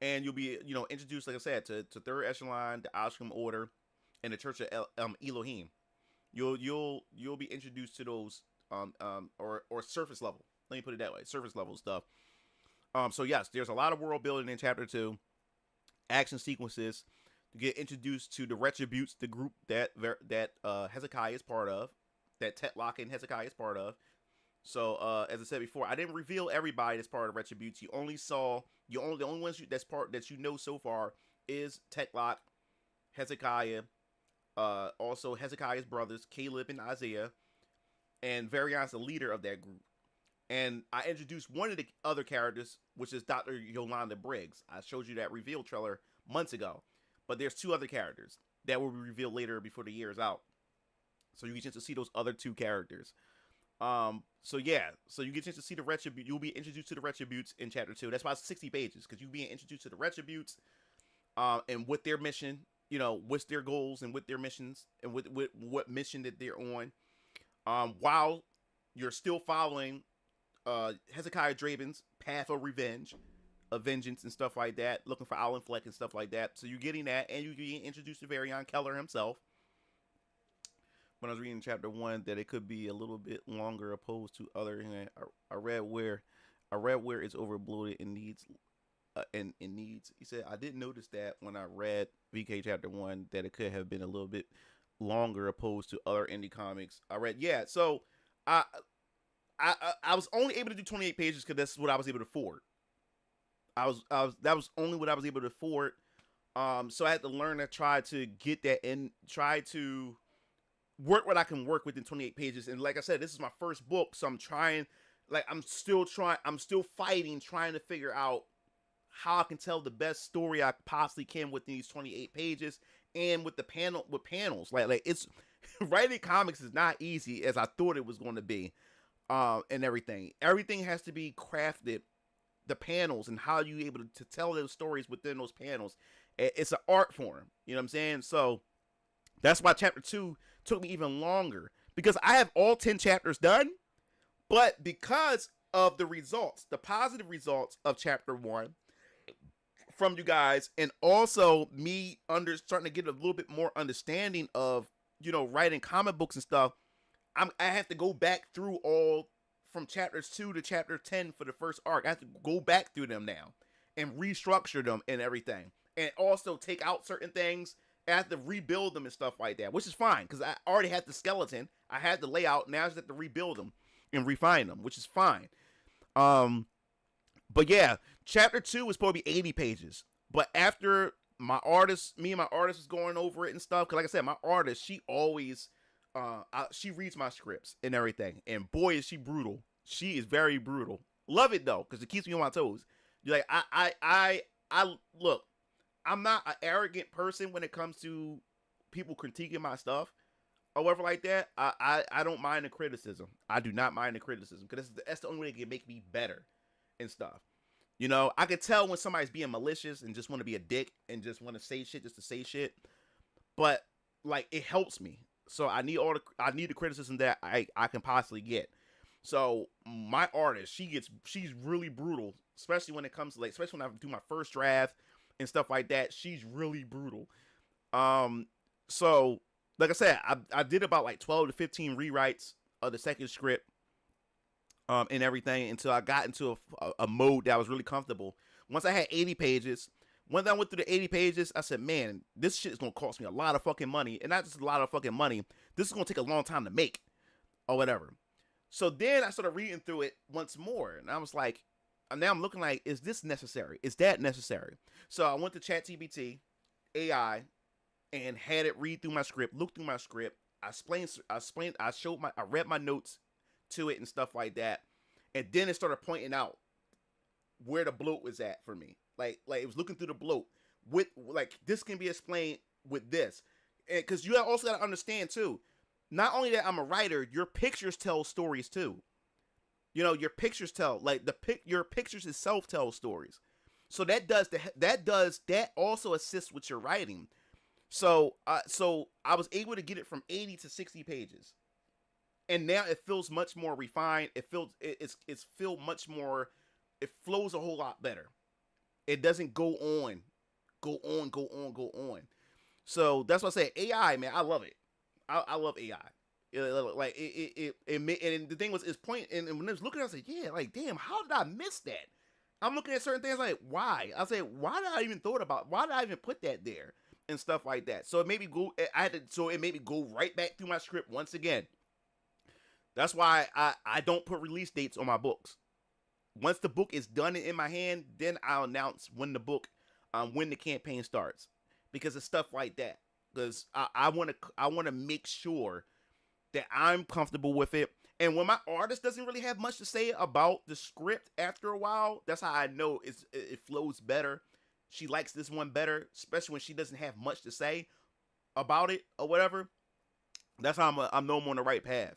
And you'll be, introduced, like I said, to Third Echelon, the Oscrum Order, and the Church of Elohim. You'll be introduced to those or surface level. Let me put it that way, surface level stuff. So yes, there's a lot of world building in chapter 2, action sequences. You get introduced to the Retributes, the group that Hezekiah is part of, that Tetlock and Hezekiah is part of. So as I said before, I didn't reveal everybody that's part of Retributes. You only saw the only ones that you know so far is Tetlock, Hezekiah. Also Hezekiah's brothers, Caleb and Isaiah, and Varion's the leader of that group. And I introduced one of the other characters, which is Dr. Yolanda Briggs. I showed you that reveal trailer months ago. But there's 2 other characters that will be revealed later before the year is out. So you get a chance to see those other 2 characters. So you get a chance to see the Retributes. You'll be introduced to the Retributes in chapter 2. That's why it's 60 pages, because you'll be introduced to the Retributes, and what their mission, what's their goals and what their missions, and what mission that they're on, while you're still following Hezekiah Draven's path of vengeance and stuff like that, looking for Alan Fleck and stuff like that. So you're getting that, and you're getting introduced to Varian Keller himself. When I was reading chapter 1, that it could be a little bit longer opposed to other. And I read where it's overbloated and needs. He said, I didn't notice that when I read VK chapter 1 that it could have been a little bit longer opposed to other indie comics. So I was only able to do 28 pages because that's what I was able to afford. That was only what I was able to afford. So I had to learn to try to get that in, try to work what I can work within 28 pages. And like I said, this is my first book, so I'm still fighting, trying to figure out how I can tell the best story I possibly can with these 28 pages and with panels. Like it's writing comics is not easy as I thought it was going to be. And everything has to be crafted, the panels and how you able to tell those stories within those panels. It's an art form, you know what I'm saying? So that's why chapter 2 took me even longer, because I have all 10 chapters done, but because of the results, the positive results of chapter 1 from you guys, and also me starting to get a little bit more understanding of, writing comic books and stuff, I have to go back through all from chapters 2 to chapter 10 for the first arc. I have to go back through them now and restructure them and everything, and also take out certain things. I have to rebuild them and stuff like that, which is fine because I already had the skeleton. I had the layout. Now I just have to rebuild them and refine them, which is fine. But yeah, chapter 2 was supposed to be 80 pages. But after me and my artist was going over it and stuff, because like I said, my artist, she always, she reads my scripts and everything. And boy, is she brutal. She is very brutal. Love it though, because it keeps me on my toes. You're like, I look, I'm not an arrogant person when it comes to people critiquing my stuff or whatever like that. I don't mind the criticism. I do not mind the criticism because that's the only way it can make me better and stuff. I could tell when somebody's being malicious and just want to be a dick and just want to say shit just to say shit. But like, it helps me. So I need the criticism that I can possibly get. So my artist, she's really brutal, especially when it comes to especially when I do my first draft and stuff like that. She's really brutal. So like I said, I did about 12 to 15 rewrites of the second script, and everything until I got into a mode that was really comfortable. Once I had 80 pages, when I went through the 80 pages, I said, man, this shit is going to cost me a lot of fucking money. And not just a lot of fucking money. This is going to take a long time to make or whatever. So then I started reading through it once more. And I was like, now I'm looking like, is this necessary? Is that necessary? So I went to ChatGPT, AI, and had it read through my script, look through my script. I read my notes to it and stuff like that. And then it started pointing out where the bloat was at for me. Like it was looking through the bloat with this can be explained with this. And because you also got to understand too, not only that I'm a writer, your pictures tell stories too. Your pictures tell your pictures itself tell stories. So that also assists with your writing. So I was able to get it from 80 to 60 pages. And now it feels much more refined. It's feel much more, it flows a whole lot better. It doesn't go on. So that's what I say. AI, man, I love it. I love AI. And the thing was, it's point. And when I was looking, I was like, yeah, damn, how did I miss that? I'm looking at certain things like, why? I say, why did I even why did I even put that there and stuff like that? So it made me go. It made me go right back through my script once again. That's why I don't put release dates on my books. Once the book is done in my hand, then I'll announce when the campaign starts, because it's stuff like that. Because I want to make sure that I'm comfortable with it. And when my artist doesn't really have much to say about the script after a while, that's how I know it flows better. She likes this one better, especially when she doesn't have much to say about it or whatever. That's how I know I'm on the right path.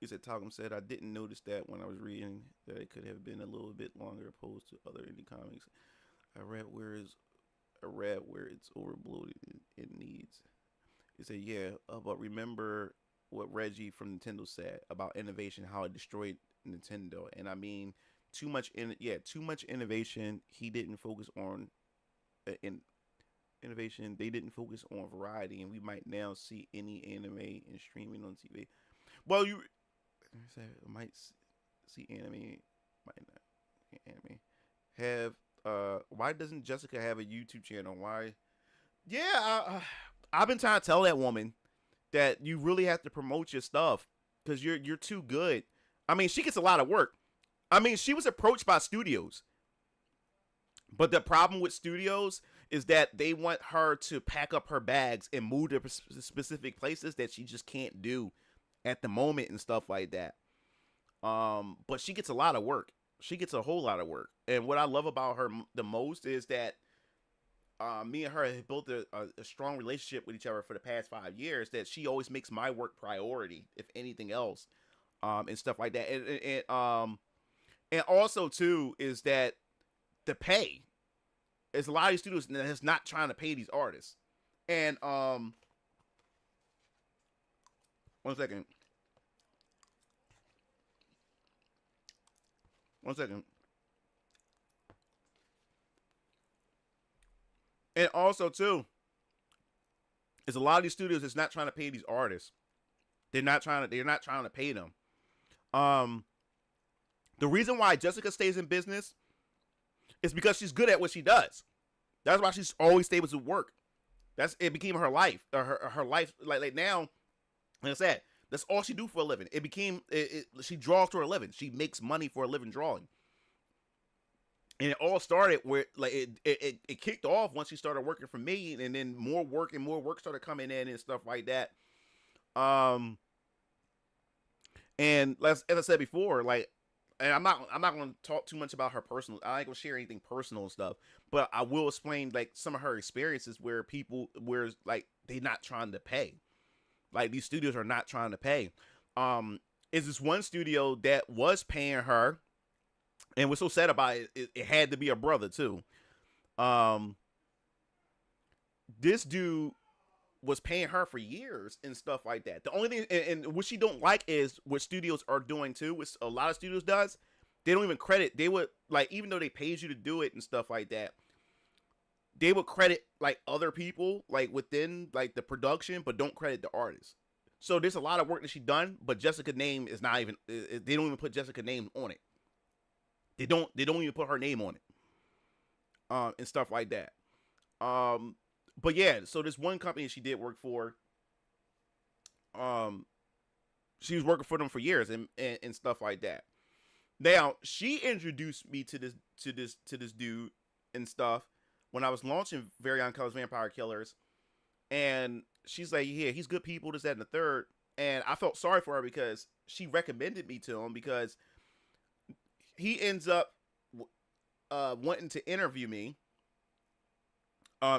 He said, Talcum said, I didn't notice that when I was reading that it could have been a little bit longer opposed to other indie comics. I read where it's overbloated it needs. He said, yeah, but remember what Reggie from Nintendo said about innovation, how it destroyed Nintendo. And I mean, too much innovation. He didn't focus on innovation. They didn't focus on variety, and we might now see any anime and streaming on TV. Well, you might see anime, might not anime. Have why doesn't Jessica have a YouTube channel? Why? Yeah, I've been trying to tell that woman that you really have to promote your stuff because you're too good. I mean, she gets a lot of work. I mean, she was approached by studios, but the problem with studios is that they want her to pack up her bags and move to specific places that she just can't do at the moment and stuff like that. But she gets a lot of work. She gets a whole lot of work. And what I love about her the most is that me and her have built a strong relationship with each other for the past 5 years, that she always makes my work priority, if anything else, and stuff like that. And also, too, is that the pay. There's a lot of these studios that's not trying to pay these artists. And, 1 second. 1 second. And also, too, is a lot of these studios that's not trying to pay these artists. They're not trying to pay them. The reason why Jessica stays in business is because she's good at what she does. That's why she's always stayed with work. It became her life. Her life, like now, like I said, that's all she do for a living. She draws for a living. She makes money for a living drawing. And it all started where, like, it kicked off once she started working for me, and then more work started coming in and stuff like that. And as I said before, like, and I'm not going to talk too much about her personal. I ain't going to share anything personal and stuff, but I will explain like some of her experiences where like they're not trying to pay. Like, these studios are not trying to pay. Is this one studio that was paying her, and what's so sad about it had to be a brother too. This dude was paying her for years and stuff like that. The only thing, and what she don't like is what studios are doing too, which a lot of studios does. They don't even credit. They would, like, even though they paid you to do it and stuff like that, they would credit like other people like within like the production, but don't credit the artist. So there's a lot of work that she done, but Jessica's name is not even. They don't even put Jessica's name on it. They don't even put her name on it, and stuff like that. But yeah, so this one company she did work for, she was working for them for years and stuff like that. Now, she introduced me to this dude and stuff when I was launching Very Young Colors Vampire Killers, and she's like, yeah, he's good people, this, that, and the third. And I felt sorry for her because she recommended me to him because he ends up wanting to interview me.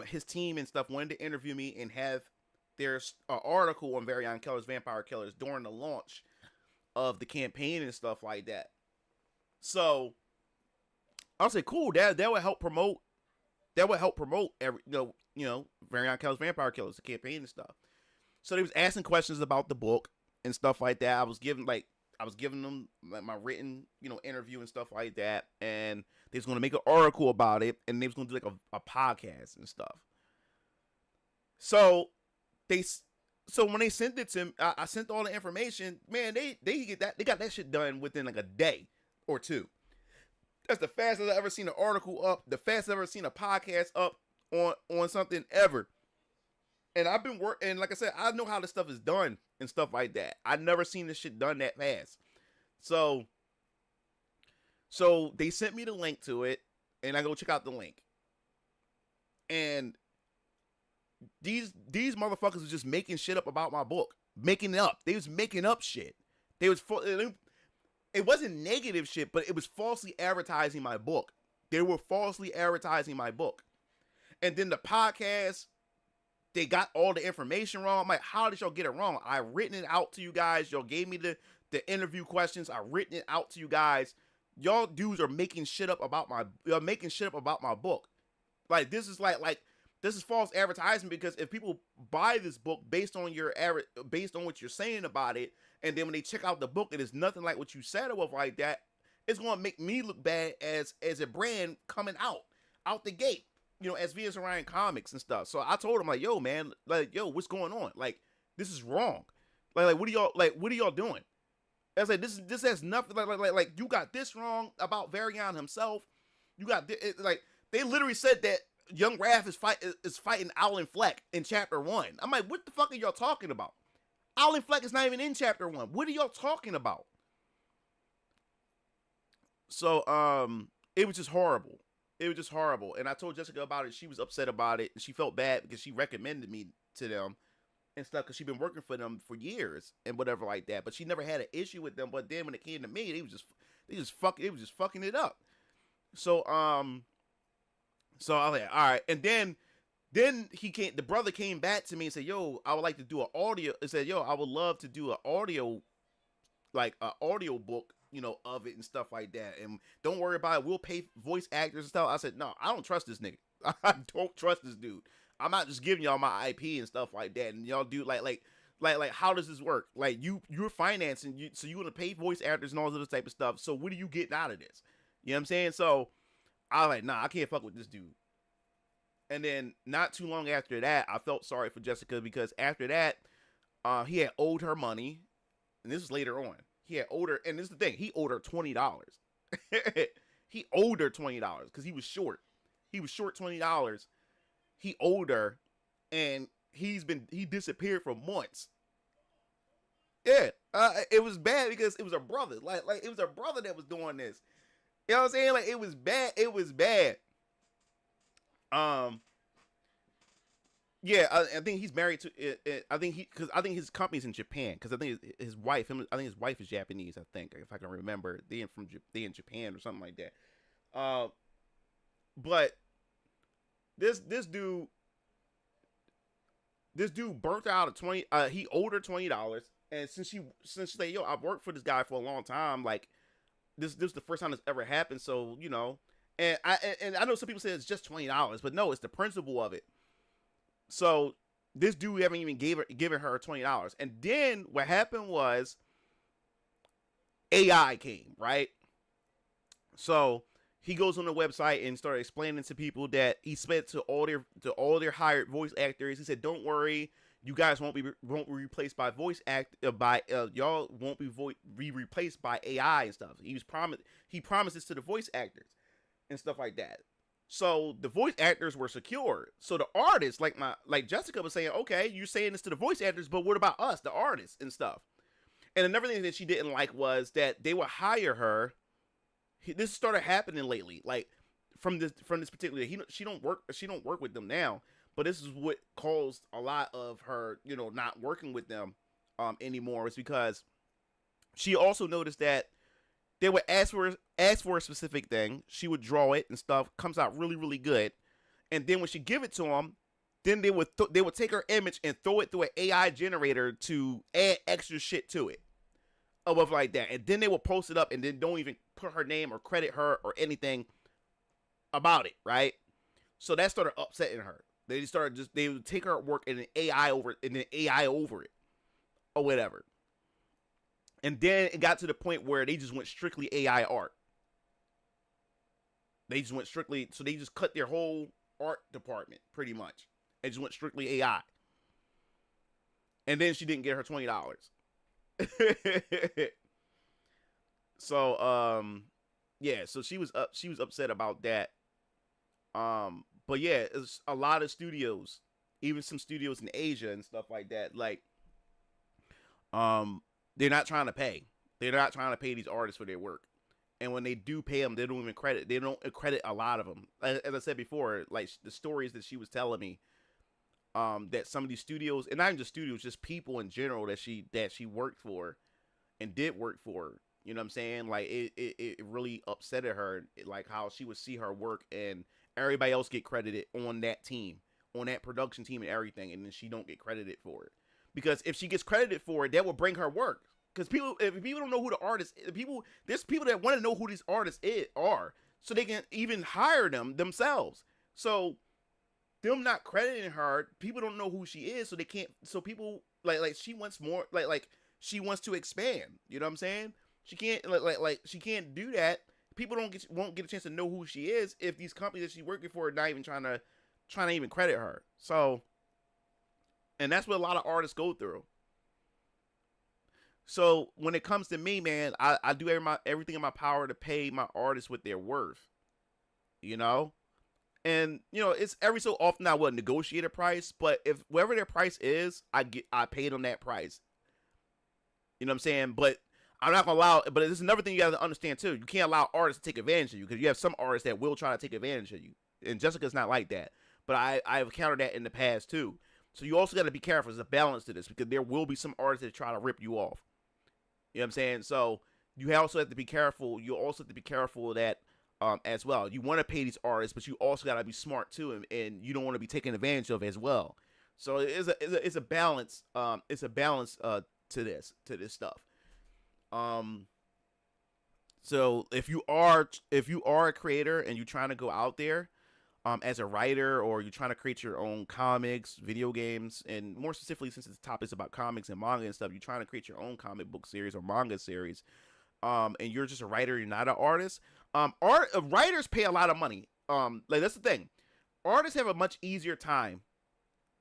His team and stuff wanted to interview me and have their article on Very Young Colors Vampire Killers during the launch of the campaign and stuff like that. So I was like, cool, that would help promote. That would help promote every Very Young Colors Vampire Killers, the campaign and stuff. So they was asking questions about the book and stuff like that. I was giving them like my written, interview and stuff like that. And they was going to make an article about it, and they was going to do like a podcast and stuff. So when they sent it to me, I sent all the information. Man, they got that shit done within like a day or two. That's the fastest I've ever seen an article up. The fastest I've ever seen a podcast up on something ever. And I've been working, and like I said, I know how this stuff is done and stuff like that. I've never seen this shit done that fast. So they sent me the link to it, and I go check out the link. And these motherfuckers was just making shit up about my book. Making it up. They was making up shit. It wasn't negative shit, but it was falsely advertising my book. They were falsely advertising my book. And then the podcast, they got all the information wrong. I'm like, how did y'all get it wrong? I written it out to you guys. Y'all gave me the interview questions. I written it out to you guys. Y'all dudes are making shit up about my book. Like, this is like this is false advertising, because if people buy this book based on based on what you're saying about it, and then when they check out the book and it's nothing like what you said or whatever like that, it's going to make me look bad as a brand coming out the gate, you know, as Venus Orion Comics and stuff. So I told him, like, yo, man, like, yo, what's going on? Like, this is wrong. Like what are y'all doing? I was like, this has nothing, like you got this wrong about Varian himself. You got like, they literally said that Young Raph is fighting Alan Fleck in chapter 1. I'm like, what the fuck are y'all talking about? Alan Fleck is not even in chapter 1. What are y'all talking about? So it was just horrible. It was just horrible. And I told Jessica about it. She was upset about it. And she felt bad because she recommended me to them and stuff, because she'd been working for them for years and whatever like that. But she never had an issue with them. But then when it came to me, they was just fucking it up. So so I was like, all right. And then the brother came back to me and said, yo, I would like to do an audio. He said, yo, I would love to do an audio, like an audio book, you know, of it and stuff like that. And don't worry about it. We'll pay voice actors and stuff. I said, no, I don't trust this nigga. I don't trust this dude. I'm not just giving y'all my IP and stuff like that. And y'all do like how does this work? Like you're financing, so you want to pay voice actors and all this type of stuff. So what are you getting out of this? You know what I'm saying? So I was like, nah, I can't fuck with this dude. And then not too long after that, I felt sorry for Jessica, because after that, he had owed her money. And this was later on. He had owed her, and this is the thing, he owed her $20. He owed her $20 because he was short. He was short $20. He owed her, and he disappeared for months. Yeah, it was bad because it was a brother. Like it was a brother that was doing this. You know what I'm saying? Like, it was bad. It was bad. Yeah, I think he's married to. I think his company's in Japan, because I think his wife is Japanese. I think, if I can remember, they in Japan or something like that. But this dude burnt out of 20. He owed her $20, and since she said, yo, I've worked for this guy for a long time, like this is the first time this ever happened. So, you know, and I know some people say it's just $20, but no, it's the principle of it. So this dude haven't even given her $20. And then what happened was AI came, right? So he goes on the website and started explaining to people that he spent to all their hired voice actors. He said, "Don't worry, you guys won't be replaced by y'all won't be replaced by AI and stuff." He promised this to the voice actors and stuff like that. So the voice actors were secure. So the artists, like Jessica was saying, okay, you're saying this to the voice actors, but what about us, the artists and stuff? And another thing that she didn't like was that they would hire her. This started happening lately, like from this particular. She don't work with them now, but this is what caused a lot of her, you know, not working with them anymore. It's because she also noticed that they would ask for a specific thing. She would draw it and stuff. Comes out really, really good. And then when she give it to them, then they would take her image and throw it through an AI generator to add extra shit to it, or stuff like that. And then they would post it up, and then don't even put her name or credit her or anything about it, right? So that started upsetting her. They would take her work and then AI over it, or whatever. And then it got to the point where they just went strictly AI art. They just cut their whole art department, pretty much. They just went strictly AI. And then she didn't get her $20. So, yeah, so she was upset about that. But yeah, it's a lot of studios, even some studios in Asia and stuff like that, like, they're not trying to pay. They're not trying to pay these artists for their work. And when they do pay them, they don't even credit. They don't credit a lot of them. As I said before, like the stories that she was telling me, that some of these studios, and not even just studios, just people in general that she worked for and did work for. You know what I'm saying? Like it really upset her, like how she would see her work and everybody else get credited on that team, on that production team and everything, and then she don't get credited for it. Because if she gets credited for it, that will bring her work. Because if people don't know who the artist is, there's people that want to know who these artists are, so they can even hire them themselves. So them not crediting her, people don't know who she is, so they can't. So people like she wants more, like she wants to expand. You know what I'm saying? She can't like she can't do that. People won't get a chance to know who she is if these companies that she's working for are not even trying to even credit her. So, and that's what a lot of artists go through. So when it comes to me, man, I do everything in my power to pay my artists what they're worth. You know? And, you know, it's every so often I will negotiate a price, but if whatever their price is, I pay them that price. You know what I'm saying? But I'm not gonna allow. But there's another thing you gotta understand too. You can't allow artists to take advantage of you, because you have some artists that will try to take advantage of you. And Jessica's not like that. But I've encountered that in the past too. So you also got to be careful. There's a balance to this, because there will be some artists that try to rip you off. You know what I'm saying? So you also have to be careful. You also have to be careful of that as well. You want to pay these artists, but you also got to be smart too, and you don't want to be taken advantage of as well. So it's a balance. It's a balance to this stuff. So if you are a creator and you're trying to go out there as a writer, or you're trying to create your own comics, video games, and more specifically, since the topic is about comics and manga and stuff, you're trying to create your own comic book series or manga series, and you're just a writer, you're not an artist. Writers pay a lot of money. Like, that's the thing. Artists have a much easier time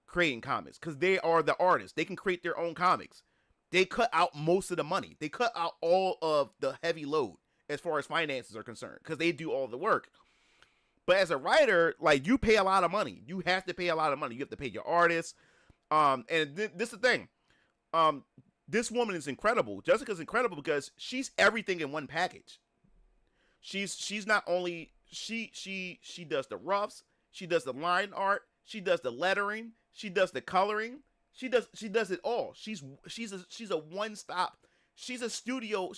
creating comics because they are the artists. They can create their own comics. They cut out most of the money. They cut out all of the heavy load as far as finances are concerned, because they do all the work. But as a writer, like, you pay a lot of money. You have to pay a lot of money. You have to pay your artists. This is the thing. This woman is incredible. Jessica's incredible because she's everything in one package. She's not only she does the roughs, she does the line art, she does the lettering, she does the coloring, she does it all. She's a one stop. She's a studio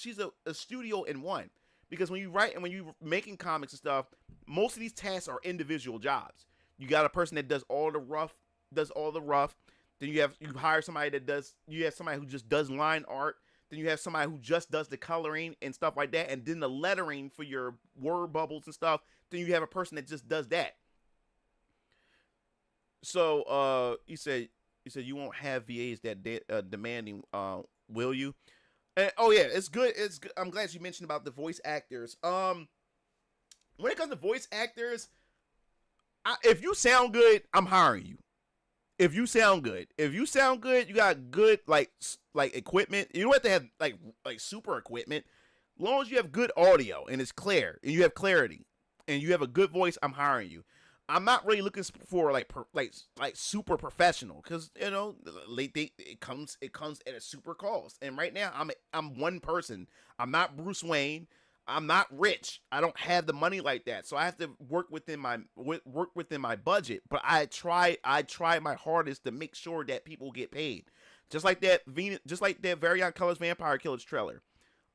in one. Because when you write and when you're making comics and stuff, most of these tasks are individual jobs. You got a person that does all the rough. Then you hire somebody you have somebody who just does line art. Then you have somebody who just does the coloring and stuff like that. And then the lettering for your word bubbles and stuff. Then you have a person that just does that. So you said you won't have VAs that demanding, will you? And, oh yeah, it's good. It's good. I'm glad you mentioned about the voice actors. When it comes to voice actors, if you sound good, I'm hiring you. If you sound good, you got good like equipment. You don't have to have like super equipment. As long as you have good audio and it's clear and you have clarity and you have a good voice, I'm hiring you. I'm not really looking for like super professional, because you know it comes at a super cost. And right now I'm one person. I'm not Bruce Wayne. I'm not rich. I don't have the money like that, so I have to work within my budget. But I try my hardest to make sure that people get paid. Just like that Variant Colors Vampire Killers trailer,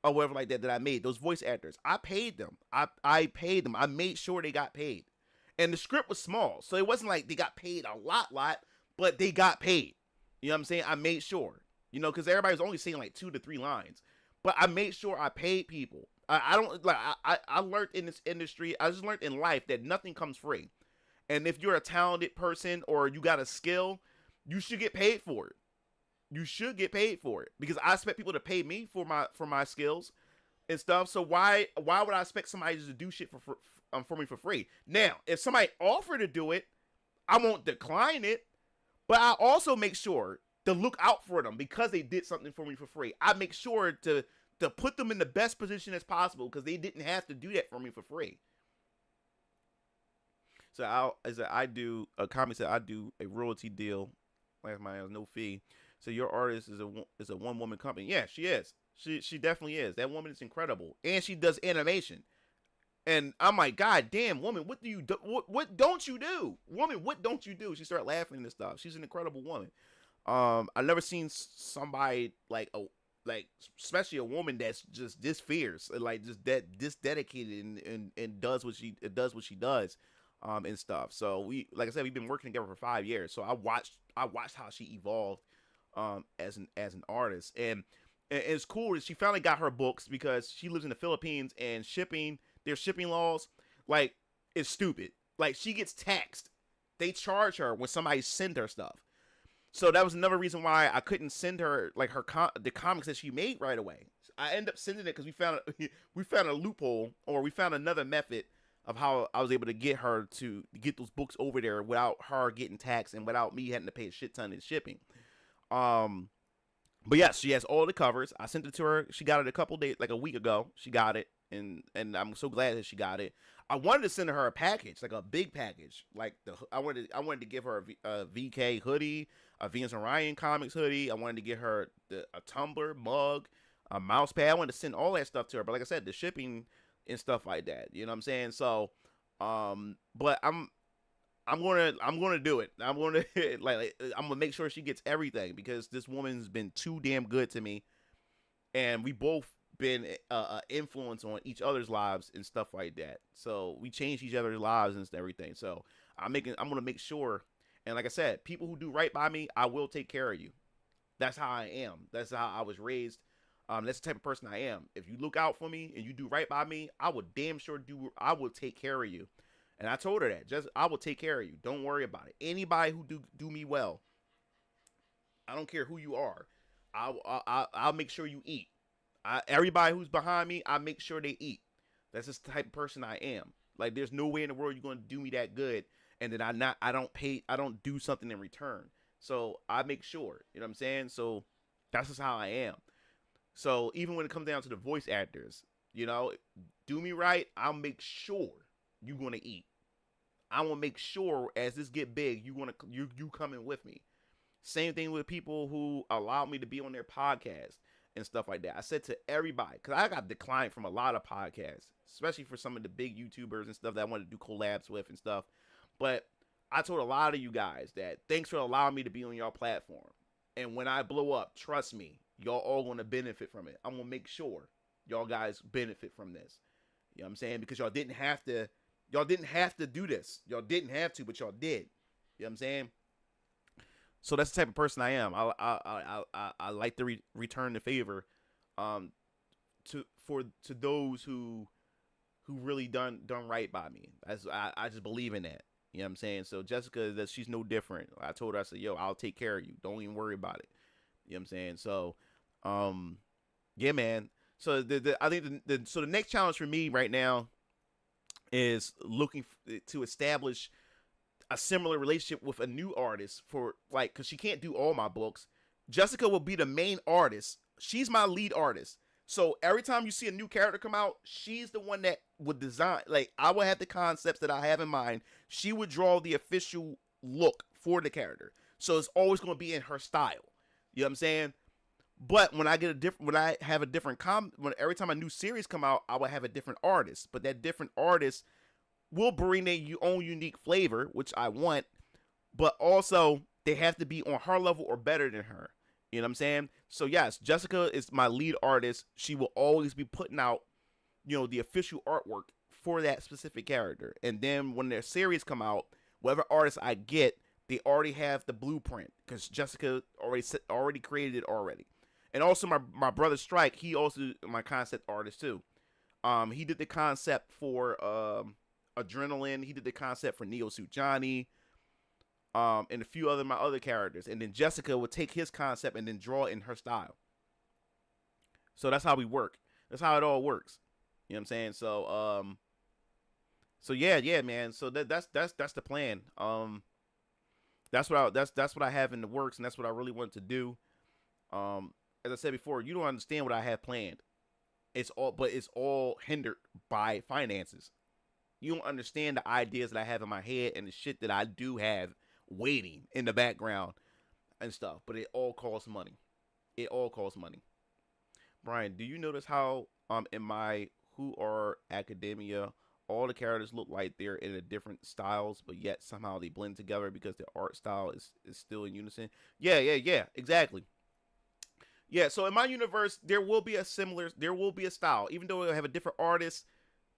or whatever like that I made. Those voice actors, I paid them. I paid them. I made sure they got paid. And the script was small, so it wasn't like they got paid a lot, but they got paid. You know what I'm saying? I made sure, you know, because everybody was only saying like 2 to 3 lines, but I made sure I paid people. I don't like. I learned in this industry. I just learned in life that nothing comes free, and if you're a talented person or you got a skill, you should get paid for it. You should get paid for it, because I expect people to pay me for my skills and stuff. So why would I expect somebody just to do shit for me for free? Now, if somebody offered to do it, I won't decline it, but I also make sure to look out for them because they did something for me for free. I make sure to put them in the best position as possible, because they didn't have to do that for me for free. So I do a comment said I do a royalty deal, like mine has no fee. So your artist is a one woman company. Yeah, she is. She definitely is. That woman is incredible, and she does animation. And I'm like, God damn, woman, what do you do? What don't you do, woman? What don't you do? She started laughing and stuff. She's an incredible woman. I've never seen somebody like especially a woman that's just this fierce, like just this dedicated and does what she does, and stuff. So like I said, we've been working together for 5 years. So I watched how she evolved, as an artist, and it's cool that she finally got her books, because she lives in the Philippines and their shipping laws, like, is stupid. Like, she gets taxed they charge her when somebody send her stuff. So that was another reason why I couldn't send her like the comics that she made right away. I ended up sending it because we found a loophole, or we found another method of how I was able to get her to get those books over there without her getting taxed and without me having to pay a shit ton in shipping. But yes, she has all the covers. I sent it to her. She got it a couple days, like a week ago. She got it, and I'm so glad that she got it. I wanted to send her a package, like a big package. Like I wanted to give her a VK hoodie, a Venus Orion Comics hoodie. I wanted to get her a tumbler, mug, a mouse pad. I wanted to send all that stuff to her. But like I said, the shipping and stuff like that. You know what I'm saying? So, but I'm gonna do it. I'm gonna I'm gonna make sure she gets everything, because this woman's been too damn good to me, and we both been influence on each other's lives and stuff like that. So we changed each other's lives and everything. So I'm gonna make sure. And like I said, people who do right by me, I will take care of you. That's how I am. That's how I was raised. That's the type of person I am. If you look out for me and you do right by me, I will damn sure I will take care of you. And I told her that. I will take care of you. Don't worry about it. Anybody who do me well, I don't care who you are, I'll make sure you eat. Everybody who's behind me, I make sure they eat. That's just the type of person I am. Like, there's no way in the world you're going to do me that good and then I don't do something in return. So I make sure, you know what I'm saying? So that's just how I am. So even when it comes down to the voice actors, you know, do me right, I'll make sure you're going to eat. I will make sure as this get big, you coming with me. Same thing with people who allow me to be on their podcast and stuff like that. I said to everybody, because I got declined from a lot of podcasts, especially for some of the big YouTubers and stuff that I wanted to do collabs with and stuff. But I told a lot of you guys that thanks for allowing me to be on your platform. And when I blow up, trust me, y'all all going to benefit from it. I'm going to make sure y'all guys benefit from this. You know what I'm saying? Because y'all didn't have to do this. Y'all didn't have to, but y'all did. You know what I'm saying? So that's the type of person I am. I like to return the favor, to those who really done right by me. I just believe in that. You know what I'm saying? So Jessica, that she's no different. I told her, I said, yo, I'll take care of you. Don't even worry about it. You know what I'm saying? So, yeah, man. So I think the next challenge for me right now is looking to establish a similar relationship with a new artist, for like, because she can't do all my books. Jessica will be the main artist. She's my lead artist. So every time you see a new character come out, she's the one that would design. Like, I would have the concepts that I have in mind. She would draw the official look for the character. So it's always going to be in her style. You know what I'm saying? But when I have a different every time a new series come out, I will have a different artist. But that different artist will bring their own unique flavor, which I want. But also, they have to be on her level or better than her. You know what I'm saying? So yes, Jessica is my lead artist. She will always be putting out, the official artwork for that specific character. And then when their series come out, whatever artist I get, they already have the blueprint, because Jessica already created it already. And also my brother Strike, he also my concept artist too. He did the concept for Adrenaline. He did the concept for Neo Suit Johnny. And a few my other characters. And then Jessica would take his concept and then draw it in her style. So that's how we work. That's how it all works. You know what I'm saying? So yeah, man. So that's the plan. That's what I have in the works, and that's what I really want to do. As I said before, you don't understand what I have planned. It's all hindered by finances. You don't understand the ideas that I have in my head and the shit that I do have waiting in the background and stuff. But it all costs money. It all costs money. Brian, do you notice how in my Who Are Academia, all the characters look like they're in a different styles, but yet somehow they blend together because their art style is still in unison? Yeah, exactly. Yeah, so in my universe, there will be a style. Even though they have a different artist,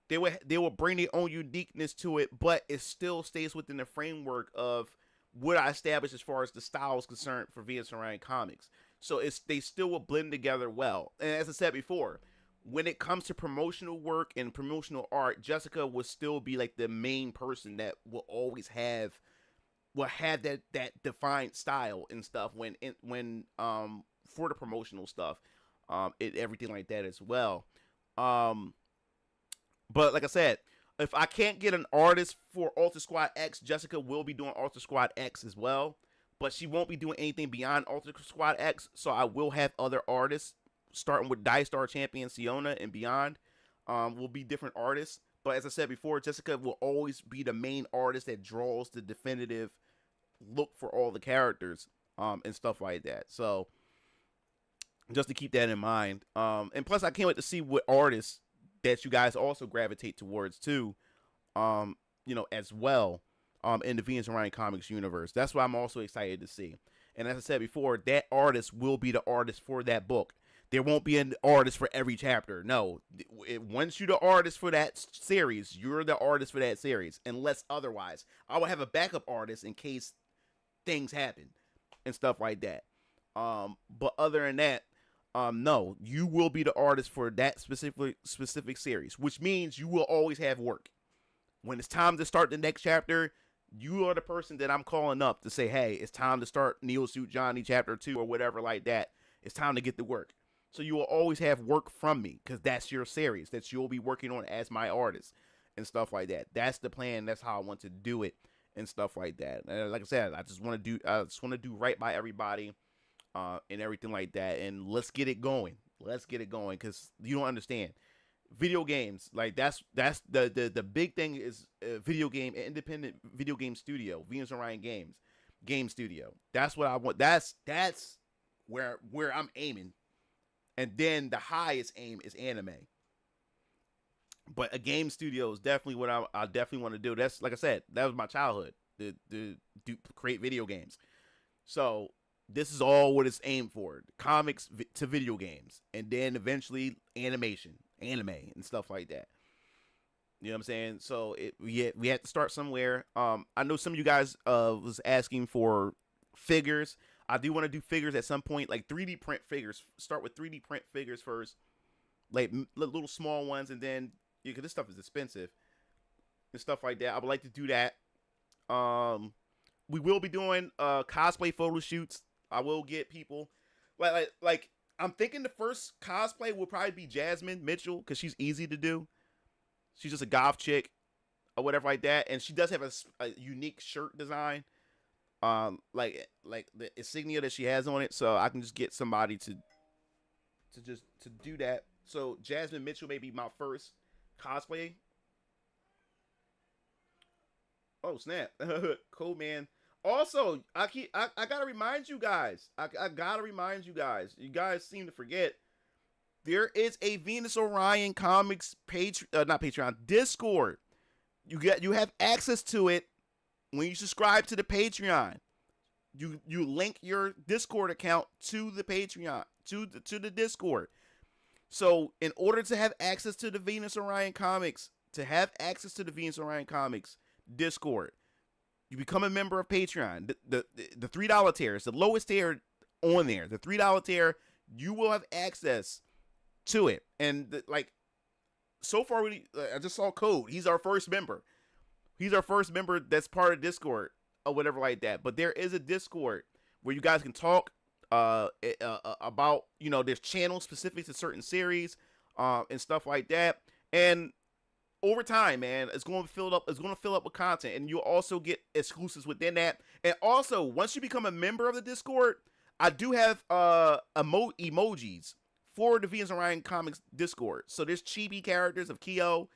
they will bring their own uniqueness to it, but it still stays within the framework of what I established as far as the style is concerned for Venus Orion Comics. So they still will blend together well. And as I said before, when it comes to promotional work and promotional art, Jessica will still be like the main person that will always have will have that defined style and stuff when for the promotional stuff, everything like that as well. But like I said, if I can't get an artist for Alter Squad X, Jessica will be doing Alter Squad X as well. But she won't be doing anything beyond Alter Squad X. So I will have other artists, starting with Dice Star Champion Siona and beyond. Will be different artists. But as I said before, Jessica will always be the main artist that draws the definitive look for all the characters and stuff like that. So just to keep that in mind. And plus, I can't wait to see what artists that you guys also gravitate towards too, as well, in the Venus Orion Comics universe. That's what I'm also excited to see. And as I said before, that artist will be the artist for that book. There won't be an artist for every chapter. No, once you're the artist for that series, you're the artist for that series, unless otherwise. I will have a backup artist in case things happen and stuff like that. But other than that, no, you will be the artist for that specific series, which means you will always have work. When it's time to start the next chapter, you are the person that I'm calling up to say, hey, it's time to start Neo Suit Johnny chapter 2 or whatever like that. It's time to get to work. So you will always have work from me because that's your series that you'll be working on as my artist and stuff like that. That's the plan. That's how I want to do it and stuff like that. And like I said, I just want to do right by everybody and everything like that. And let's get it going. Let's get it going because you don't understand. Video games, like that's the big thing is independent video game studio, Venus Orion game studio. That's what I want. That's where I'm aiming. And then the highest aim is anime. But a game studio is definitely what I definitely want to do. That's, like I said, that was my childhood, to create video games. So this is all what it's aimed for. Comics to video games. And then eventually anime, and stuff like that. You know what I'm saying? So we had to start somewhere. I know some of you guys was asking for figures. I do want to do figures at some point, like 3D print figures. Start with 3D print figures first, like little small ones, and then because this stuff is expensive and stuff like that. I would like to do that. We will be doing cosplay photo shoots. I will get people like I'm thinking the first cosplay will probably be Jasmine Mitchell because she's easy to do. She's just a goth chick or whatever like that, and she does have a unique shirt design. Like the insignia that she has on it, so I can just get somebody to do that. So Jasmine Mitchell may be my first cosplay. Oh snap! Cool, man. Also, I gotta remind you guys. I gotta remind you guys. You guys seem to forget. There is a Venus Orion Comics not Patreon, Discord. You have access to it. When you subscribe to the Patreon, you link your Discord account to the Patreon, to the Discord. So in order to have access to the Venus Orion Comics, Discord, you become a member of Patreon. The $3 tier is the lowest tier on there. The $3 tier, you will have access to it. And so far, I just saw Code. He's our first member. He's our first member that's part of Discord or whatever like that. But there is a Discord where you guys can talk about, there's channels specific to certain series and stuff like that. And over time, man, it's going to fill up with content, and you'll also get exclusives within that. And also, once you become a member of the Discord, I do have emojis for the Venus Orion Comics Discord. So there's chibi characters of Kyo,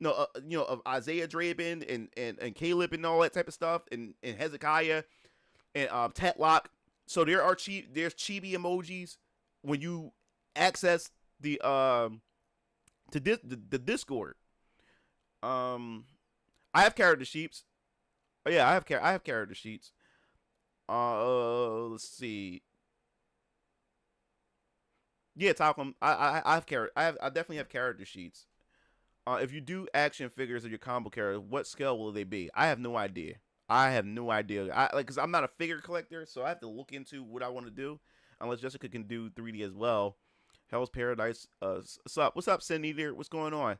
of Isaiah Draben and Caleb and all that type of stuff, and Hezekiah and Tetlock. So there's chibi emojis when you access the Discord. I have character sheets. Oh yeah, I have character sheets. Let's see. Yeah, Talcum. I definitely have character sheets. If you do action figures of your combo character, what scale will they be? I have no idea. Because I'm not a figure collector, so I have to look into what I want to do. Unless Jessica can do 3D as well. Hell's Paradise. What's up? What's up, Cindy? There. What's going on?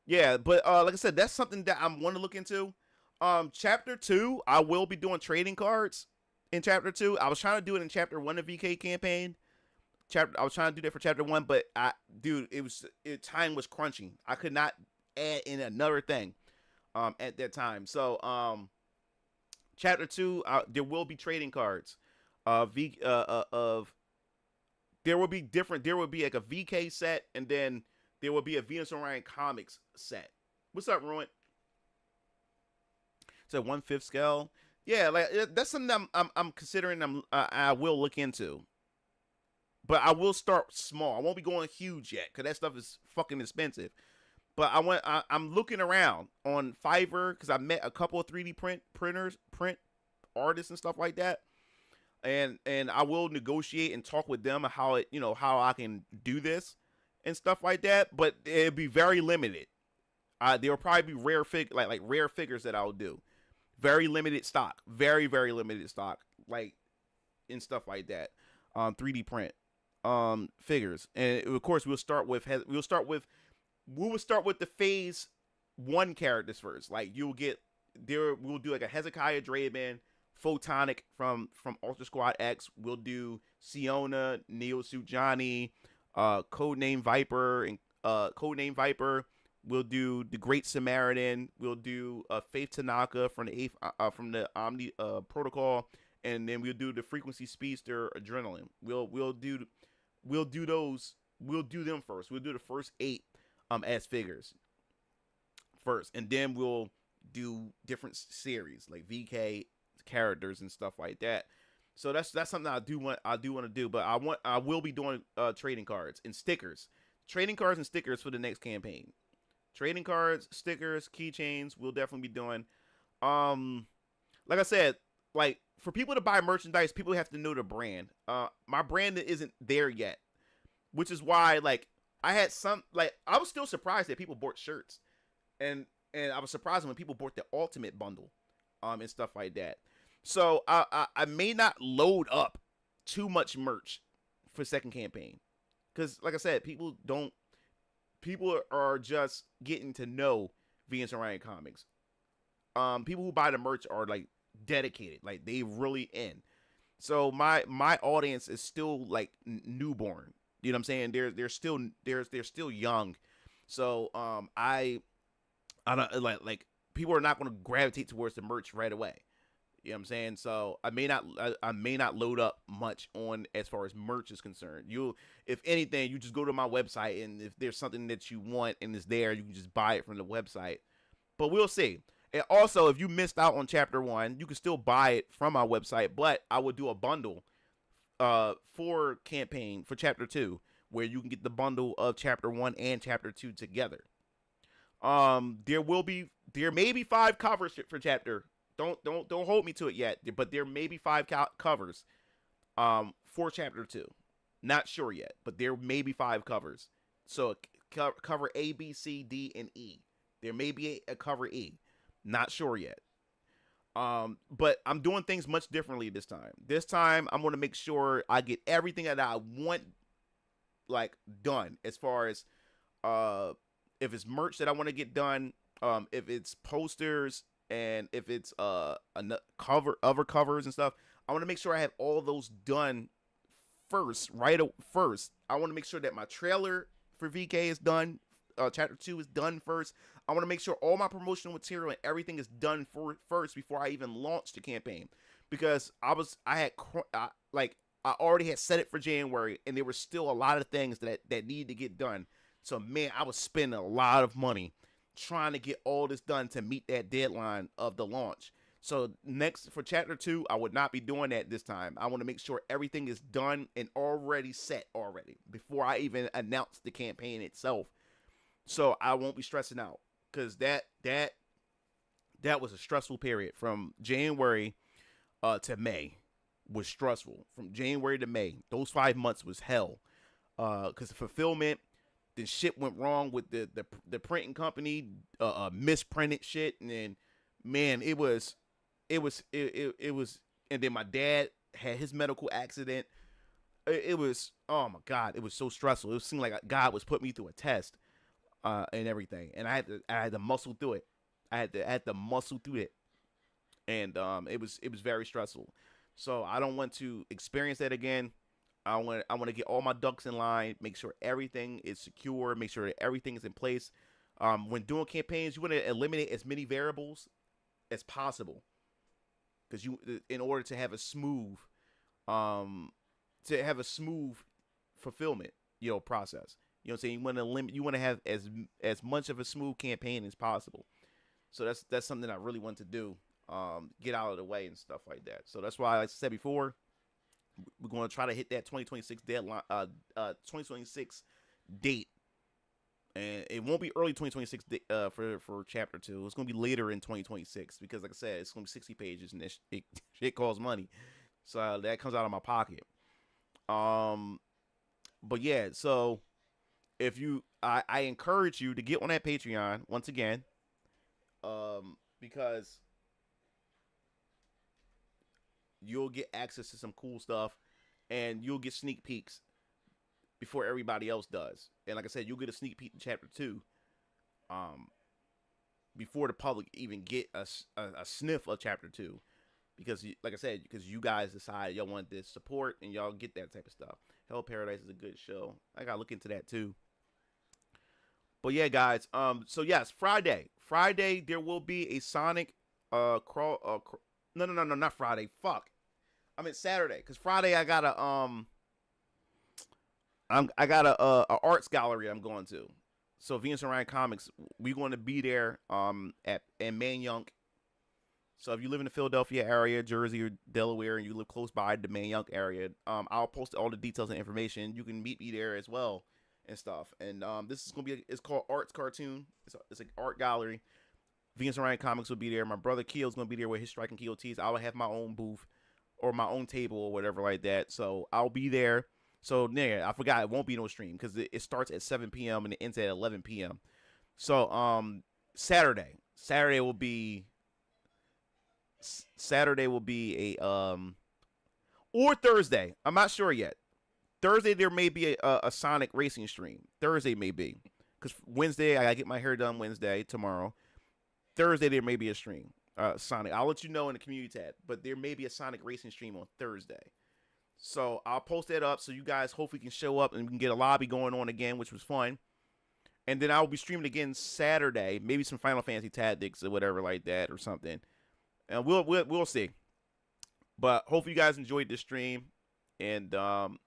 Yeah, but like I said, that's something that I want to look into. Chapter 2, I will be doing trading cards in chapter 2. I was trying to do it in chapter 1 of VK campaign. I was trying to do that for chapter 1, but time was crunching. I could not add in another thing at that time. So chapter 2, there will be trading cards. There will be different. There will be like a VK set, and then there will be a Venus Orion Comics set. What's up, Ruin? It's a 1/5 scale. Yeah, like that's something I'm considering. I will look into, but I will start small. I won't be going huge yet because that stuff is fucking expensive. But I'm looking around on Fiverr because I met a couple of 3D print artists and stuff like that. And I will negotiate and talk with them how I can do this and stuff like that. But it'll be very limited. There will probably be rare rare figures that I'll do. Very limited stock, very very limited stock, like and stuff like that. 3D print figures, and of course we'll start with the phase 1 characters first. Like we'll do like a Hezekiah Draven, Photonic from Ultra Squad X. We'll do Siona, Neosuit Johnny, Codename Viper, and Codename Viper. We'll do the Great Samaritan. We'll do Faith Tanaka from the Omni Protocol, and then we'll do the Frequency Speedster Adrenaline. We'll do those. We'll do them first. We'll do the first 8 as figures first, and then we'll do different series like VK characters and stuff like that. So that's something I do want to do. But I will be doing trading cards and stickers for the next campaign. Trading cards, stickers, keychains, we'll definitely be doing. Like I said, like for people to buy merchandise, people have to know the brand. My brand isn't there yet, which is why like I was still surprised that people bought shirts, and I was surprised when people bought the Ultimate Bundle, and stuff like that. So I may not load up too much merch for second campaign, because like I said, people are just getting to know Venus Orion Comics. People who buy the merch are like dedicated, like they really in. So my audience is still like newborn. You know what I'm saying? They're still young. So I don't like people are not going to gravitate towards the merch right away. You know what I'm saying? So I may not load up much on as far as merch is concerned. If anything, you just go to my website, and if there's something that you want and it's there, you can just buy it from the website. But we'll see. And also, if you missed out on chapter 1, you can still buy it from my website, but I will do a bundle for chapter 2, where you can get the bundle of chapter 1 and chapter 2 together. There may be 5 covers for chapter. Don't hold me to it yet, but there may be 5 covers for chapter 2. Not sure yet, but there may be 5 covers. So cover A, B, C, D, and E. There may be a cover E. Not sure yet. But I'm doing things much differently this time. This time I'm going to make sure I get everything that I want like done, as far as if it's merch that I want to get done, if it's posters, and if it's other covers and stuff. I want to make sure I have all those done first. I want to make sure that my trailer for VK is done. Chapter 2 is done first. I want to make sure all my promotional material and everything is done first before I even launch the campaign, because I already had set it for January, and there were still a lot of things that needed to get done. So man, I was spending a lot of money trying to get all this done to meet that deadline of the launch. So next, for chapter 2, I would not be doing that this time. I want to make sure everything is done and already set before I even announce the campaign itself. So I won't be stressing out, because that was a stressful period. From January to May was stressful. From January to May, those 5 months was hell. Because the fulfillment, then shit went wrong with the printing company, misprinted shit, and then man, it was, and then my dad had his medical accident. It was, oh my God, it was so stressful. It seemed like God was putting me through a test, and everything, and I had to muscle through it. I had to muscle through it. and it was very stressful. So I don't want to experience that again. I want to get all my ducks in line, make sure everything is secure, make sure that everything is in place. When doing campaigns, you want to eliminate as many variables as possible, because in order to have a smooth, fulfillment, process. You know what I'm saying? You want to have as much of a smooth campaign as possible. So that's something I really want to do. Get out of the way and stuff like that. So that's why, like I said before, we're going to try to hit that 2026 deadline, 2026 date, and it won't be early 2026 for chapter 2. It's going to be later in 2026 because, like I said, it's going to be 60 pages and it costs money, so that comes out of my pocket. But yeah, so if I encourage you to get on that Patreon once again, because you'll get access to some cool stuff, and you'll get sneak peeks before everybody else does. And like I said, you'll get a sneak peek in chapter 2, before the public even get a sniff of chapter 2, because like I said, because you guys decide y'all want this support and y'all get that type of stuff. Hell Paradise is a good show. I gotta look into that too. But yeah, guys. So yes, Friday there will be a Sonic No, not Friday. Fuck. I meant Saturday, because Friday I got a arts gallery I'm going to. So Venus Orion Comics, we're going to be there in Manayunk. So if you live in the Philadelphia area, Jersey or Delaware, and you live close by the Manayunk area, I'll post all the details and information. You can meet me there as well and stuff. And this is going to be it's called Arts Cartoon. It's an art gallery. Venus Orion Comics will be there. My brother Keel's going to be there with his Striking Keel tees. I will have my own booth or my own table or whatever like that. So I'll be there. So yeah, I forgot, it won't be no stream because it starts at 7 p.m. and it ends at 11 p.m. So Saturday will be a or Thursday. I'm not sure yet. Thursday there may be a Sonic racing stream. Thursday may be, because Wednesday I gotta get my hair done. Wednesday, tomorrow. Thursday there may be a stream. Sonic. I'll let you know in the community tab, but there may be a Sonic racing stream on Thursday. So I'll post that up so you guys hopefully can show up and we can get a lobby going on again, which was fun. And then I'll be streaming again Saturday, maybe some Final Fantasy Tactics or whatever like that or something. And we'll see. But hopefully you guys enjoyed this stream, and I'm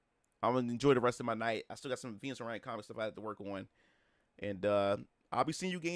gonna enjoy the rest of my night. I still got some Venus Orion Comics stuff I have to work on, and I'll be seeing you game